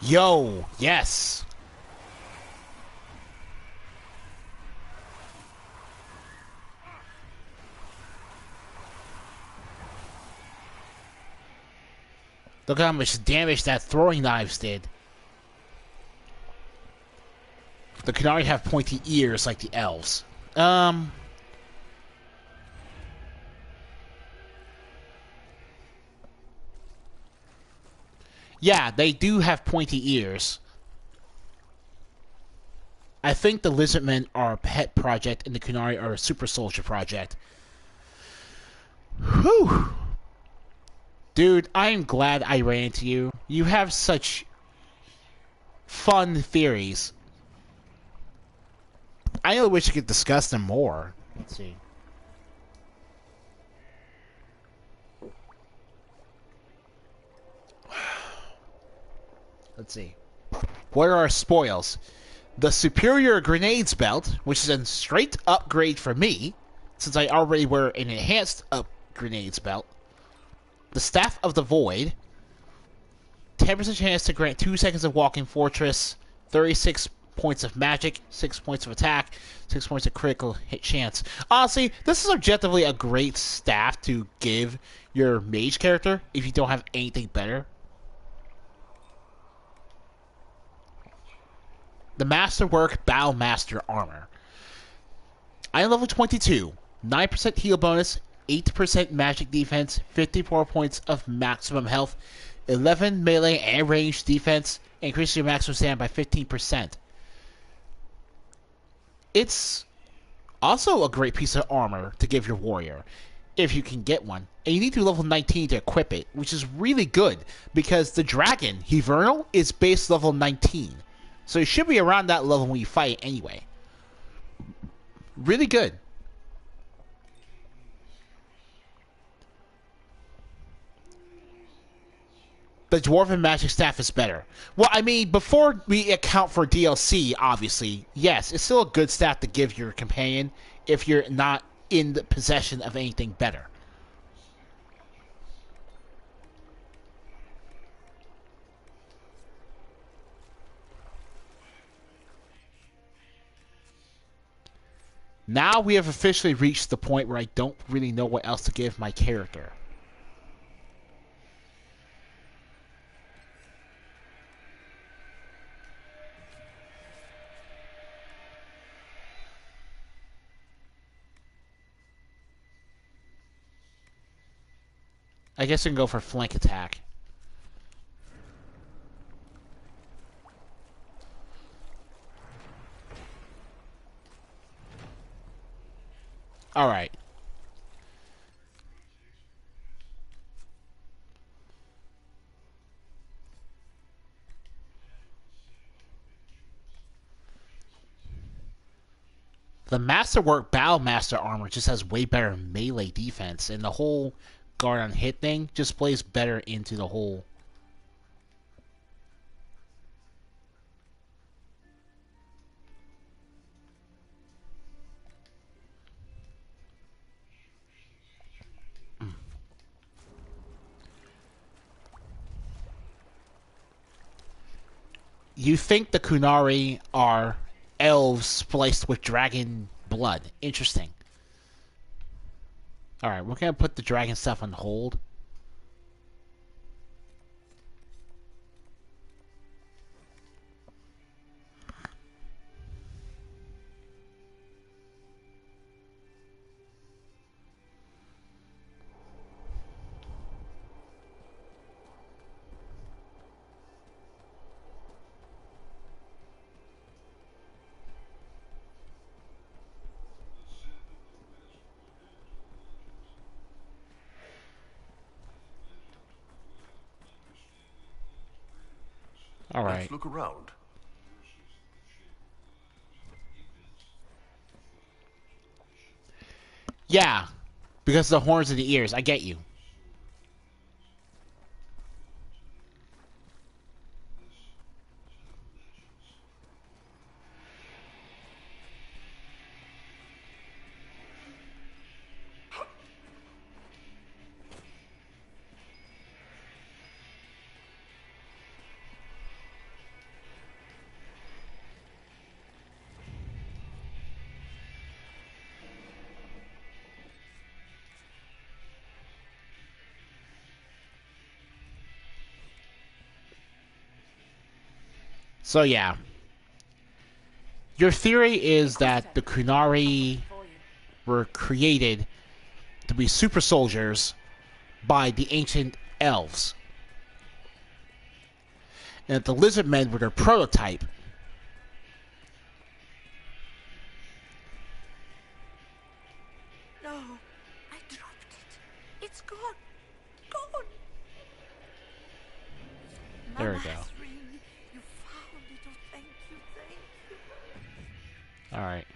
Yo, yes. Look how much damage that throwing knives did. The Kunari have pointy ears like the elves. Yeah, they do have pointy ears. I think the Lizardmen are a pet project and the Kunari are a super soldier project. Whew. Dude, I am glad I ran into you. You have such fun theories. I really wish I could discuss them more. Let's see. Let's see. What are our spoils? The superior grenades belt, which is a straight upgrade for me, since I already wear an enhanced up grenades belt. The Staff of the Void. 10% chance to grant 2 seconds of walking fortress. 36 points of magic. 6 points of attack. 6 points of critical hit chance. Honestly, this is objectively a great staff to give your mage character if you don't have anything better. The Masterwork Battle Master Armor. I am level 22. 9% heal bonus, 8% magic defense, 54 points of maximum health, 11 melee and ranged defense, increases your maximum stamina by 15%. It's also a great piece of armor to give your warrior, if you can get one. And you need to level 19 to equip it, which is really good, because the dragon, Hivernal, is base level 19. So you should be around that level when you fight anyway. Really good. the Dwarven Magic Staff is better. Well, I mean, before we account for DLC, obviously, yes, it's still a good staff to give your companion if you're not in the possession of anything better. Now we have officially reached the point where I don't really know what else to give my character. I guess I can go for flank attack. Alright. The Masterwork Battlemaster armor just has way better melee defense, and the whole guard on hit thing just plays better into the whole. You think the Kunari are elves spliced with dragon blood. Interesting. Alright, we're gonna put the dragon stuff on hold. Alright. Let's look around. Yeah, because of the horns and the ears. I get you. So yeah. Your theory is that the Kunari were created to be super soldiers by the ancient elves. And that the lizard men were their prototype. No, I dropped it. It's gone. Gone. There we go. Mama's ring. You found it. Oh, thank you, thank you. Alright.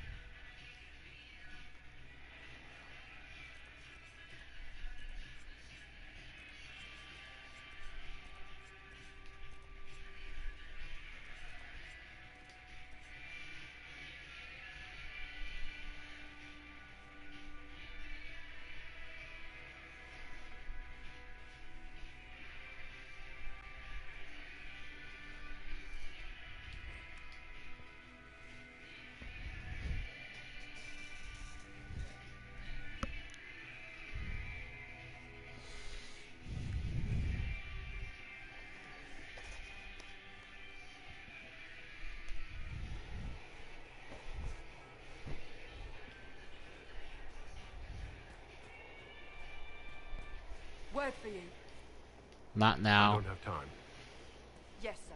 Word for you. Not I now. don't have time. Yes, sir.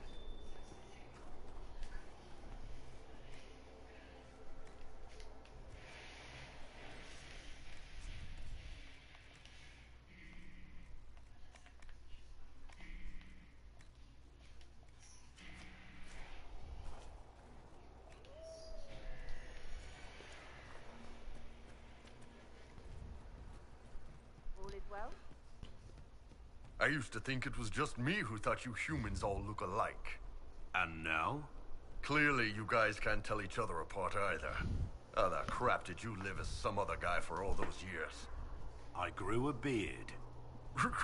All is well? I used to think it was just me who thought you humans all look alike. And now? Clearly, you guys can't tell each other apart either. How the crap did you live as some other guy for all those years? I grew a beard.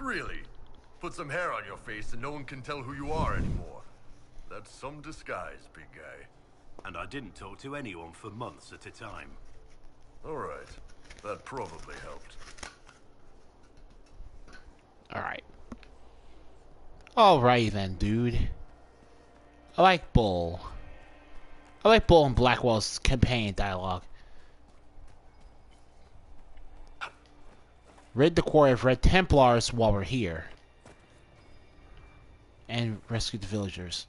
Really? Put some hair on your face and no one can tell who you are anymore. That's some disguise, big guy. And I didn't talk to anyone for months at a time. Alright. That probably helped. Alright. Alright then, dude. I like Bull. I like Bull and Blackwell's companion dialogue. Rid the quarry of Red Templars while we're here. And rescue the villagers.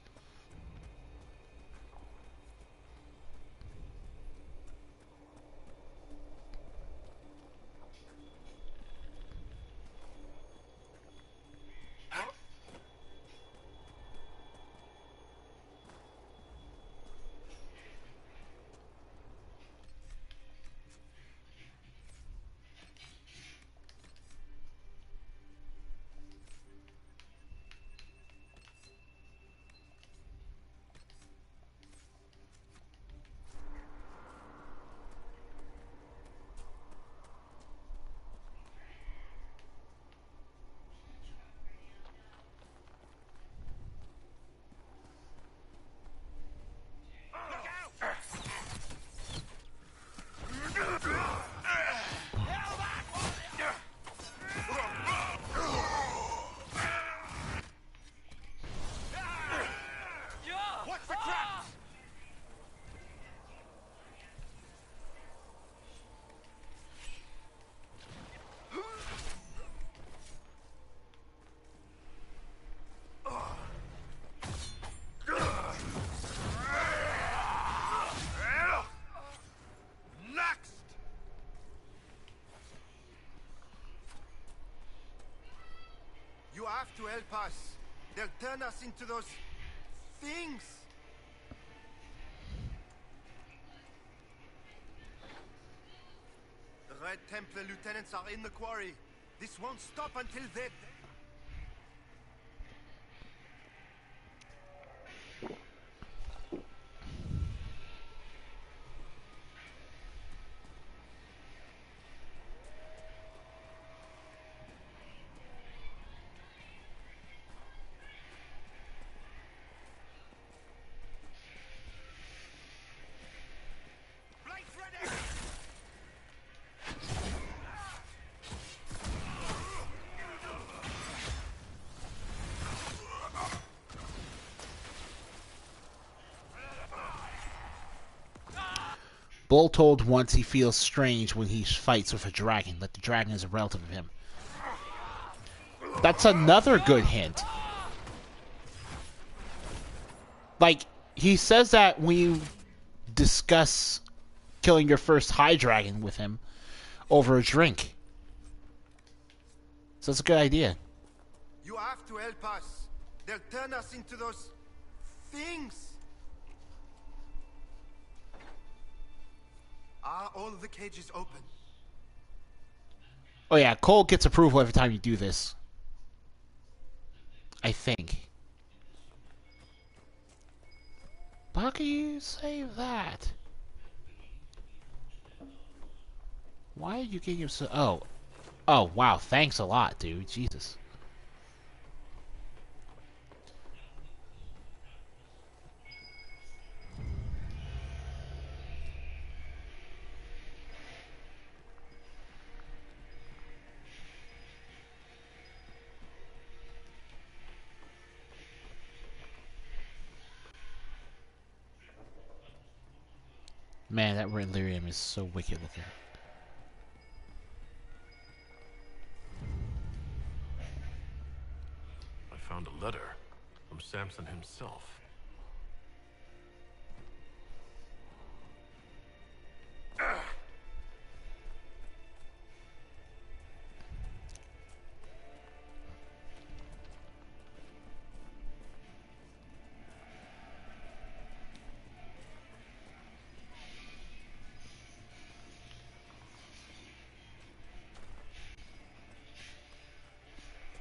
You have to help us. They'll turn us into those things. The Red Templar lieutenants are in the quarry. This won't stop until they... Bull told once he feels strange when he fights with a dragon, that the dragon is a relative of him. That's another good hint. Like, he says that when you discuss killing your first high dragon with him over a drink. So that's a good idea. You have to help us. They'll turn us into those things. Are all the cages open? Oh yeah, Cole gets approval every time you do this. I think. But how can you say that? Why are you getting so... Oh. Oh, wow. Thanks a lot, dude. Jesus. Man, that red Lyruim is so wicked looking. I found a letter from Samson himself.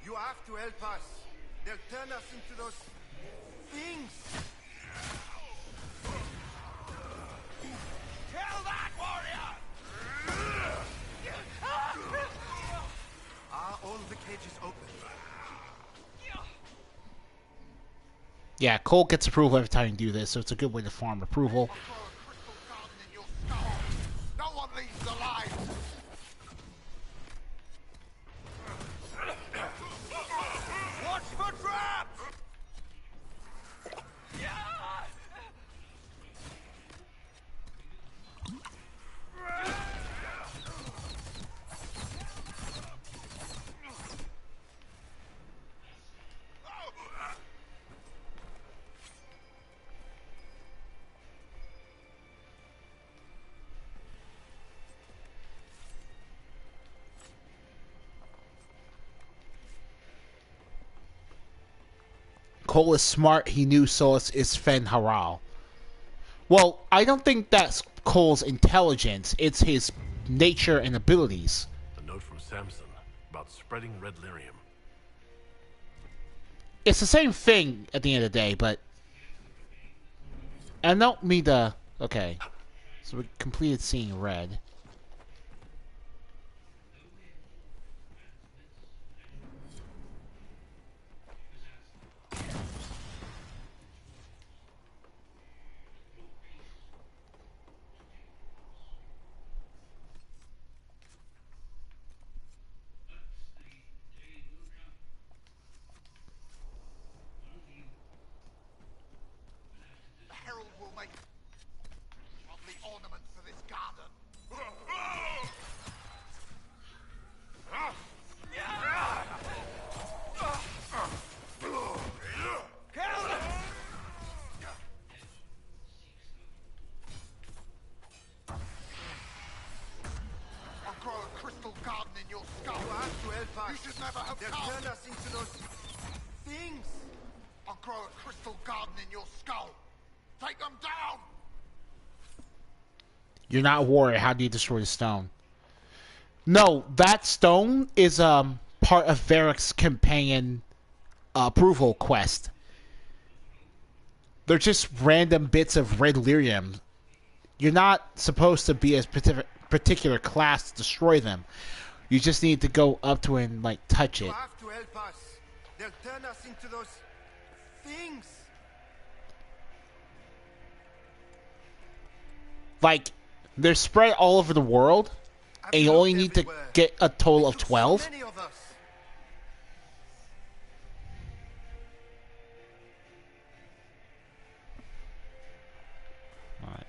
You have to help us. They'll turn us into those things. Kill that warrior! Are all the cages open? Yeah, Cole gets approval every time you do this, so it's a good way to farm approval. No one leaves alive. Watch for traps! Cole is smart. He knew Solus is Fen Haral. Well, I don't think that's Cole's intelligence. It's his nature and abilities. A note from Samson about spreading red lyrium. It's the same thing at the end of the day, but... I don't mean to... Okay. So we completed seeing red. You're not a warrior. How do you destroy the stone? No, that stone is part of Varric's companion approval quest. They're just random bits of red lyrium. You're not supposed to be a particular class to destroy them. You just need to go up to it and like touch it. You have to help us. They'll turn us into those things. Like, they're spread all over the world, and you only need to get a total of 12. So many of us. Alright.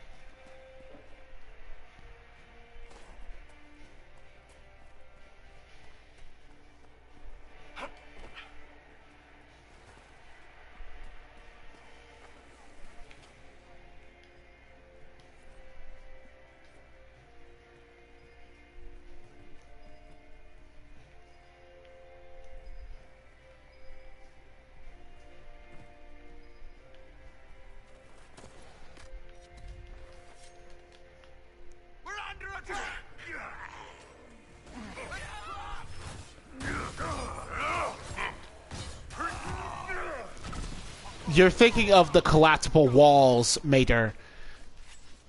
You're thinking of the collapsible walls, Mater.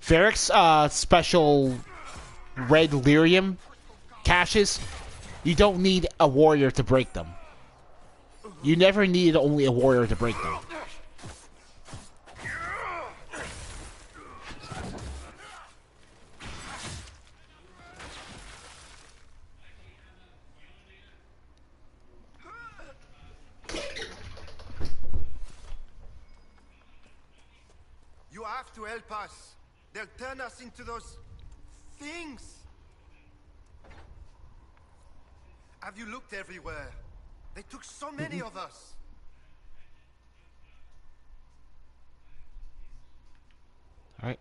Varric's special red lyrium caches, you don't need a warrior to break them. You never need only a warrior to break them. You have to help us. They'll turn us into those things. Have you looked everywhere? They took so many of us. All right.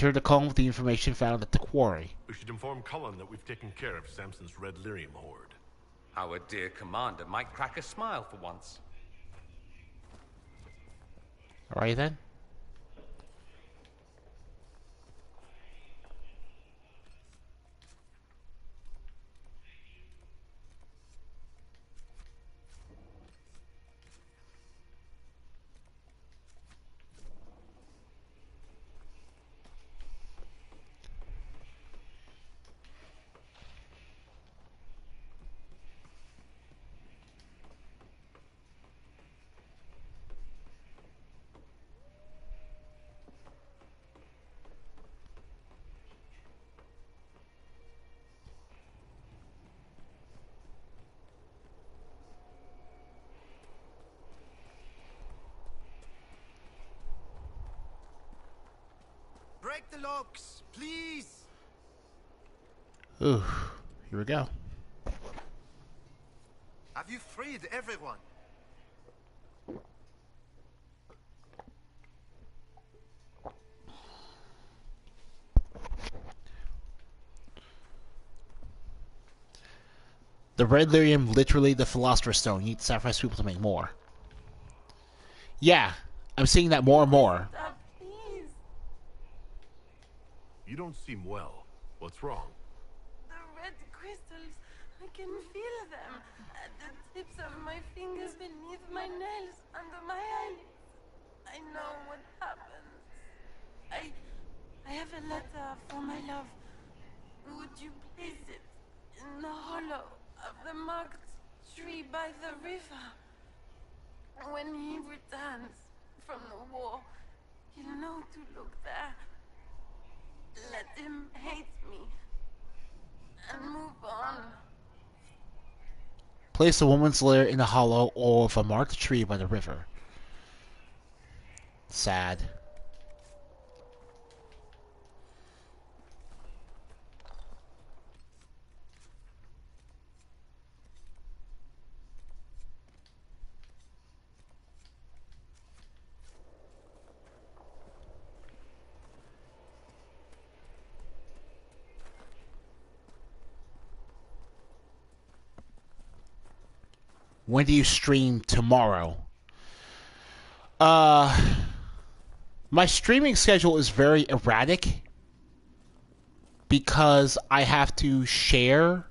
Return to Cullen with the information found at the quarry. We should inform Cullen that we've taken care of Samson's Red Lyrium horde. Our dear commander might crack a smile for once. Alright then. Break the locks, please! Ooh, here we go. Have you freed everyone? The Red Lyrium, literally the Philosopher's Stone. You need to sacrifice people to make more. Yeah, I'm seeing that more and more. You don't seem well. What's wrong? The red crystals, I can feel them at the tips of my fingers, beneath my nails, under my eyelids. I know what happens. I have a letter for my love. Would you place it in the hollow of the marked tree by the river? When he returns from the war, he'll know to look there. Let him hate me and move on. Place the woman's lair in the hollow of a marked tree by the river. Sad. When do you stream tomorrow? My streaming schedule is very erratic because I have to share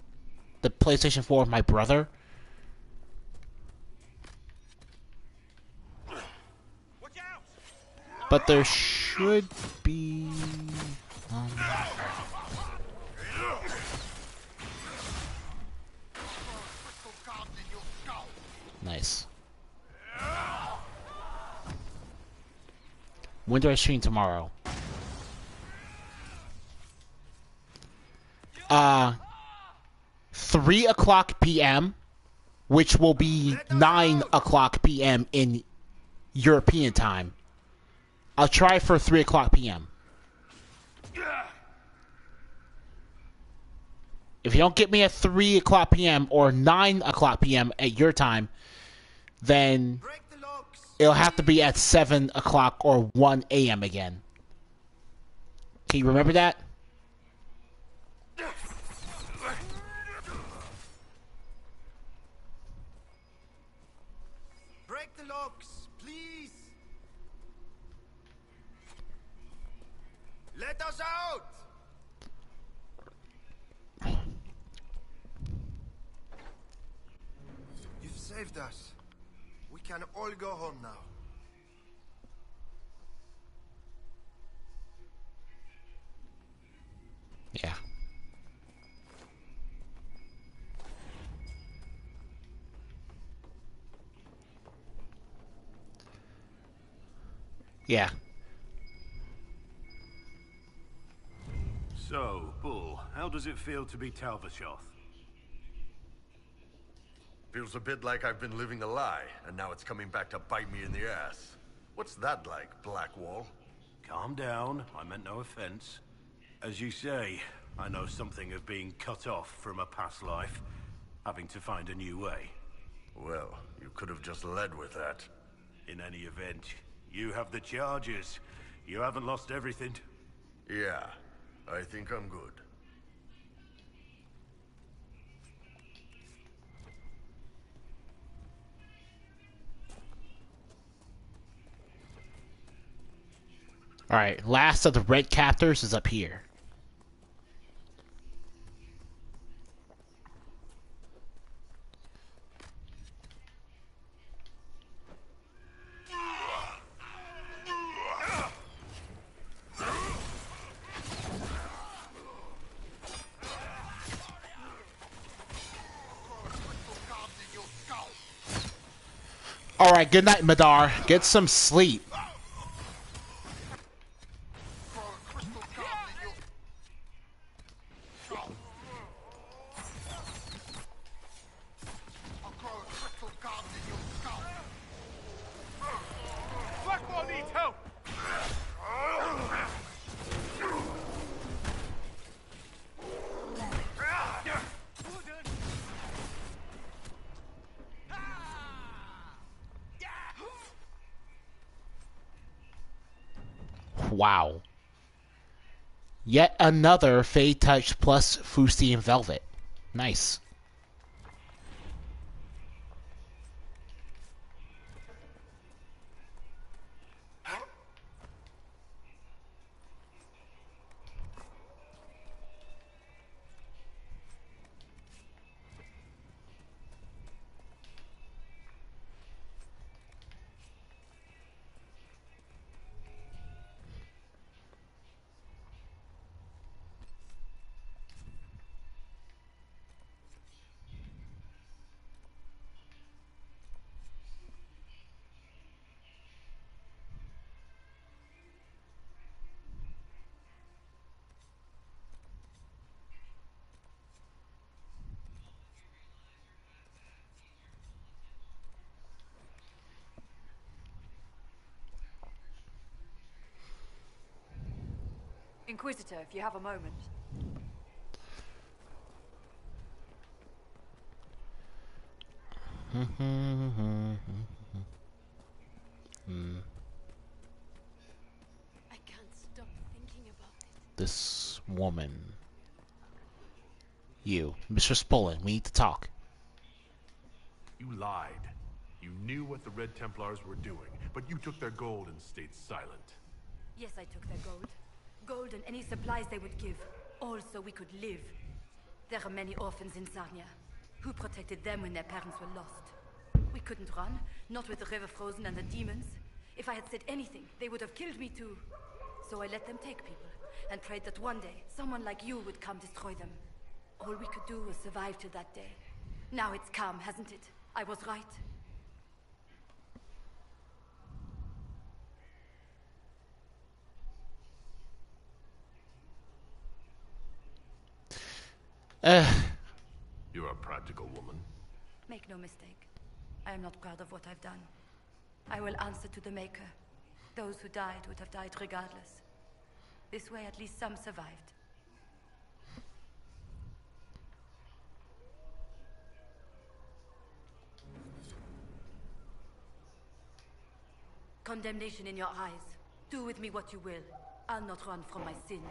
the PlayStation 4 with my brother. But there should be... Nice. When do I stream tomorrow? 3 o'clock p.m., which will be 9 o'clock p.m. in European time. I'll try for 3 o'clock p.m. If you don't get me at 3 o'clock p.m. or 9 o'clock p.m. at your time, then it'll have to be at 7 o'clock or 1 a.m. again. Can you remember that? Break the locks, please! Let us out! You've saved us. We can all go home now. Yeah. Yeah. So, Bull, how does it feel to be Talbashoth? Feels a bit like I've been living a lie, and now it's coming back to bite me in the ass. What's that like, Blackwall? Calm down, I meant no offense. As you say, I know something of being cut off from a past life, having to find a new way. Well, you could have just led with that. In any event, you have the charges. You haven't lost everything. Yeah, I think I'm good. Alright, last of the red captors is up here. Alright, good night, Madar. Get some sleep. Blackmore needs help! Wow. Yet another Fey Touch plus Fustian Velvet. Nice. Inquisitor, if you have a moment. I can't stop thinking about it. This woman. You, Mr. Spollen, we need to talk. You lied. You knew what the Red Templars were doing, but you took their gold and stayed silent. Yes, I took their gold. Gold and any supplies they would give. All so we could live. There are many orphans in Sarnia. Who protected them when their parents were lost? We couldn't run, not with the river frozen and the demons. If I had said anything, they would have killed me too. So I let them take people, and prayed that one day, someone like you would come destroy them. All we could do was survive to that day. Now it's come, hasn't it? I was right. You're a practical woman. Make no mistake. I am not proud of what I've done. I will answer to the Maker. Those who died would have died regardless. This way at least some survived. Condemnation in your eyes. Do with me what you will. I'll not run from my sins.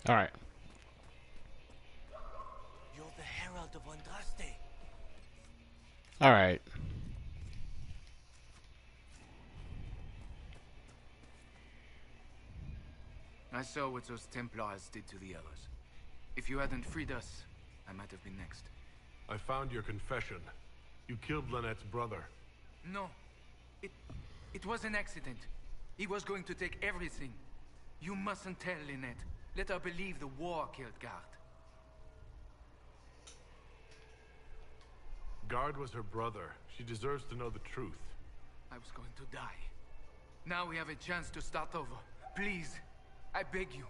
Alright. You're the Herald of Andraste. Alright. I saw what those Templars did to the others. If you hadn't freed us, I might have been next. I found your confession. You killed Lynette's brother. No. It was an accident. He was going to take everything. You mustn't tell Lynette. Let her believe the war killed Guard. Guard was her brother. She deserves to know the truth. I was going to die. Now we have a chance to start over. Please, I beg you.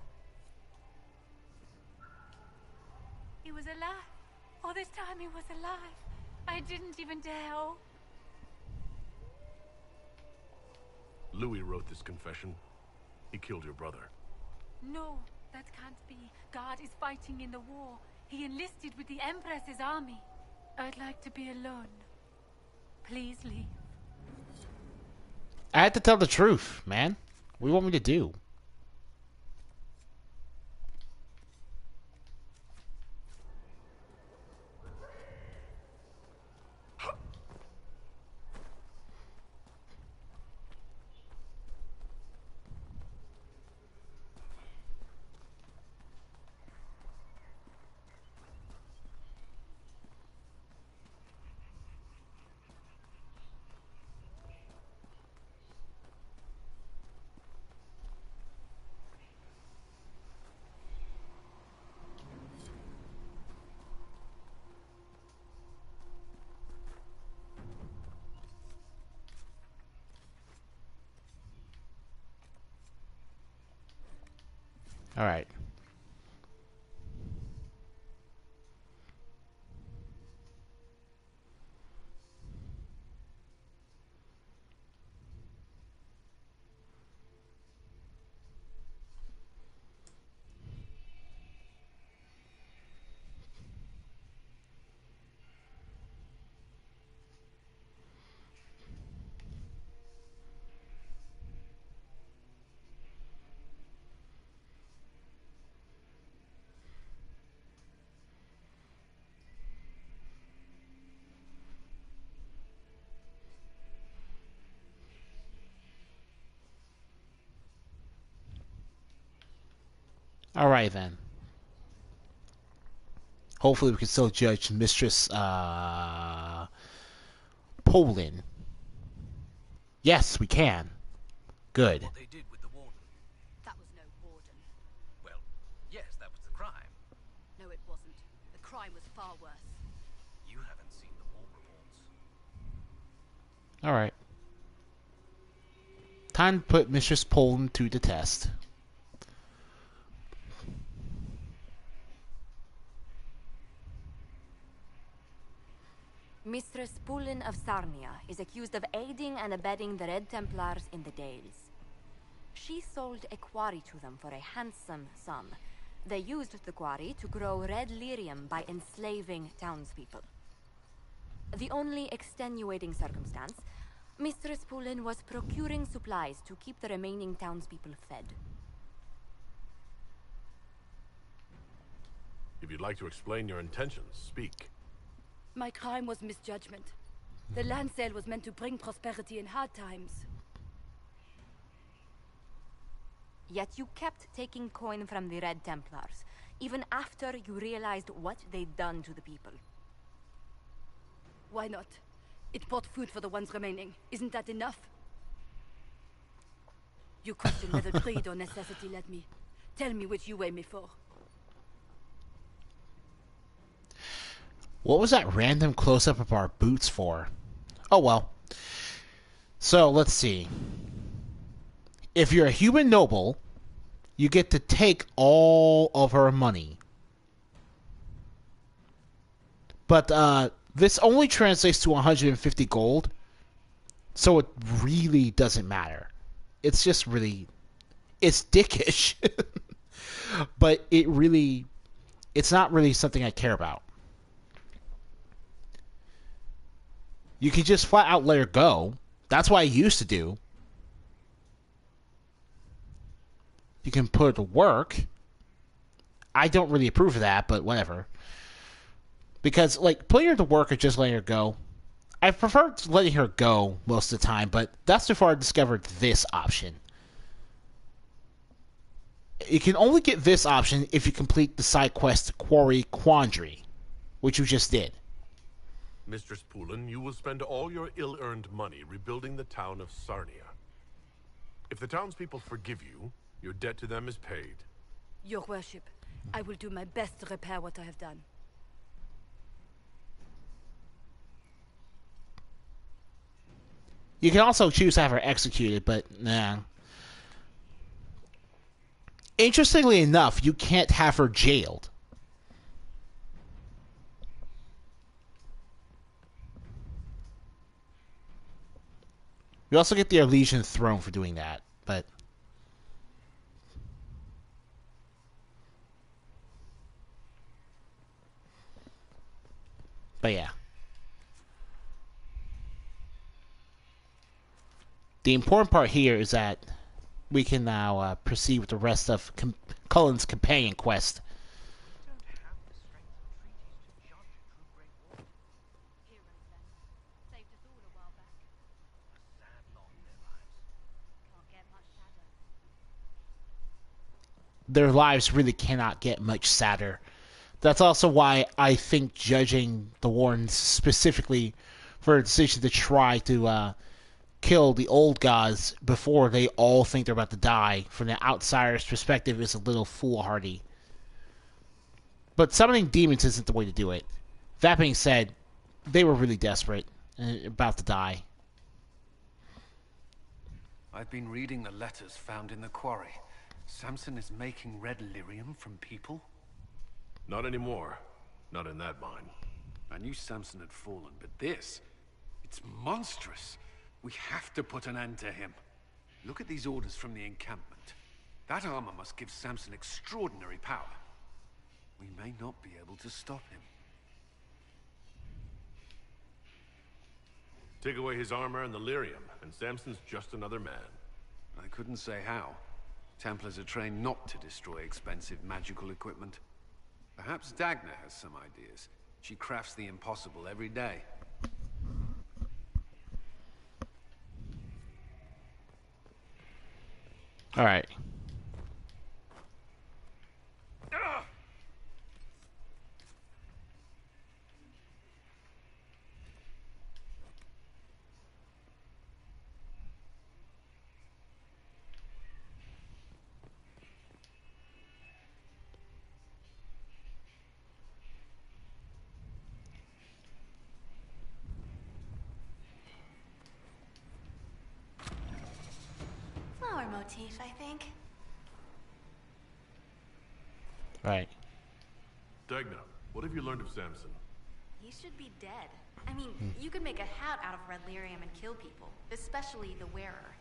He was alive. All this time he was alive. I didn't even dare. Oh. Louis wrote this confession. He killed your brother. No, that can't be. God is fighting in the war. He enlisted with the Empress's army. I'd like to be alone. Please leave. I had to tell the truth, man. What do you want me to do? All right. All right, then. Hopefully we can still judge Mistress Poland. Yes, we can. Good. What they did with the warden. That was no warden. Well, yes, that was the crime. No, it wasn't. The crime was far worse. You haven't seen the war reports. All right. Time to put Mistress Poland to the test. Mistress Cullen of Sarnia is accused of aiding and abetting the Red Templars in the Dales. She sold a quarry to them for a handsome sum. They used the quarry to grow red lyrium by enslaving townspeople. The only extenuating circumstance, Mistress Cullen was procuring supplies to keep the remaining townspeople fed. If you'd like to explain your intentions, speak. My crime was misjudgment. The land sale was meant to bring prosperity in hard times. Yet you kept taking coin from the Red Templars, even after you realized what they'd done to the people. Why not? It bought food for the ones remaining. Isn't that enough? You question whether greed or necessity led me. Tell me which you weigh me for. What was that random close-up of our boots for? Oh, well. So, let's see. If you're a human noble, you get to take all of her money. But, this only translates to 150 gold, so it really doesn't matter. It's just really... It's dickish. But it's not really something I care about. You can just flat out let her go. That's what I used to do. You can put her to work. I don't really approve of that, but whatever. Because, like, putting her to work or just letting her go, I prefer letting her go most of the time, but that's before I discovered this option. You can only get this option if you complete the side quest Quarry Quandary, which you just did. Mistress Poulin, you will spend all your ill-earned money rebuilding the town of Sarnia. If the townspeople forgive you, your debt to them is paid. Your worship, I will do my best to repair what I have done. You can also choose to have her executed, but nah. Interestingly enough, you can't have her jailed. You also get the Elysian Throne for doing that, but... But yeah. The important part here is that we can now proceed with the rest of Cullen's companion quest. Their lives really cannot get much sadder. That's also why I think judging the Wardens specifically for a decision to try to kill the old gods before they all think they're about to die, from the outsider's perspective, is a little foolhardy. But summoning demons isn't the way to do it. That being said, they were really desperate and about to die. I've been reading the letters found in the quarry. Samson is making red lyrium from people? Not anymore. Not in that mine. I knew Samson had fallen, but this... it's monstrous. We have to put an end to him. Look at these orders from the encampment. That armor must give Samson extraordinary power. We may not be able to stop him. Take away his armor and the lyrium, and Samson's just another man. I couldn't say how. Templars are trained not to destroy expensive magical equipment. Perhaps Dagna has some ideas. She crafts the impossible every day. All right. Flower motif, I think. Right. Dagna, what have you learned of Samson? He should be dead. I mean, you could make a hat out of red lyrium and kill people, especially the wearer.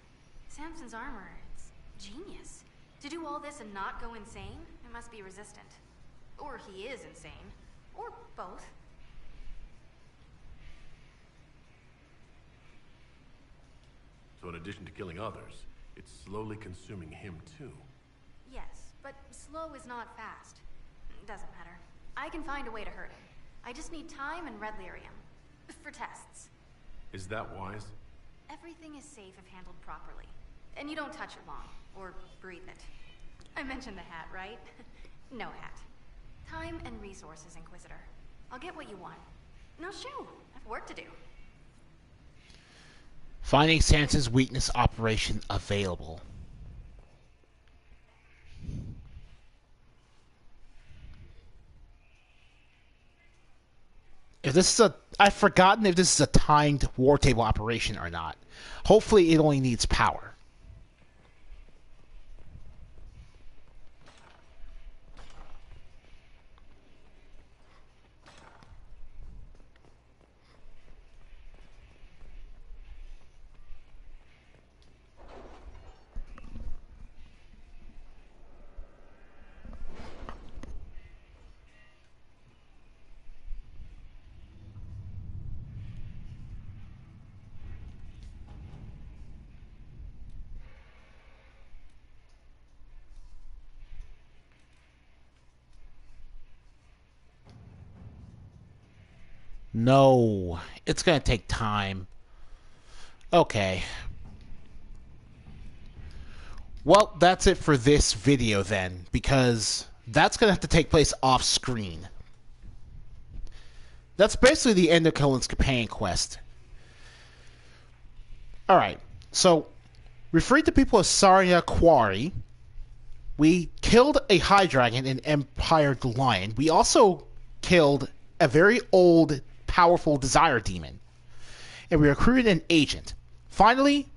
Samson's armor, it's genius. To do all this and not go insane, it must be resistant. Or he is insane. Or both. So in addition to killing others, it's slowly consuming him too. Yes, but slow is not fast. Doesn't matter. I can find a way to hurt him. I just need time and red lyrium. For tests. Is that wise? Everything is safe if handled properly. And you don't touch it long, or breathe it. I mentioned the hat, right? No hat. Time and resources, Inquisitor. I'll get what you want. Now shoo, I have work to do. Finding Samson's weakness operation available. If this is I've forgotten if this is a timed war table operation or not. Hopefully it only needs power. No, it's going to take time. Okay. Well, that's it for this video then, because that's going to have to take place off screen. That's basically the end of Cullen's companion quest. Alright, so We freed the people of Sarnia Quarry. We killed a High Dragon and Empire Lion. We also killed a very old, powerful Desire Demon. And we recruited an agent. Finally,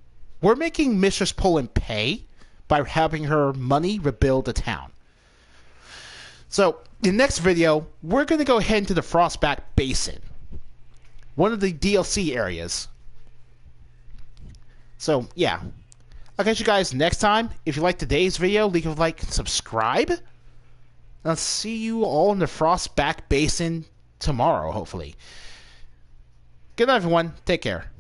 we're making Mistress Poland pay by having her money rebuild the town. So, in the next video, we're going to go ahead into the Frostback Basin. One of the DLC areas. So, yeah. I'll catch you guys next time. If you liked today's video, leave a like and subscribe. And I'll see you all in the Frostback Basin tomorrow, hopefully. Good night, everyone. Take care.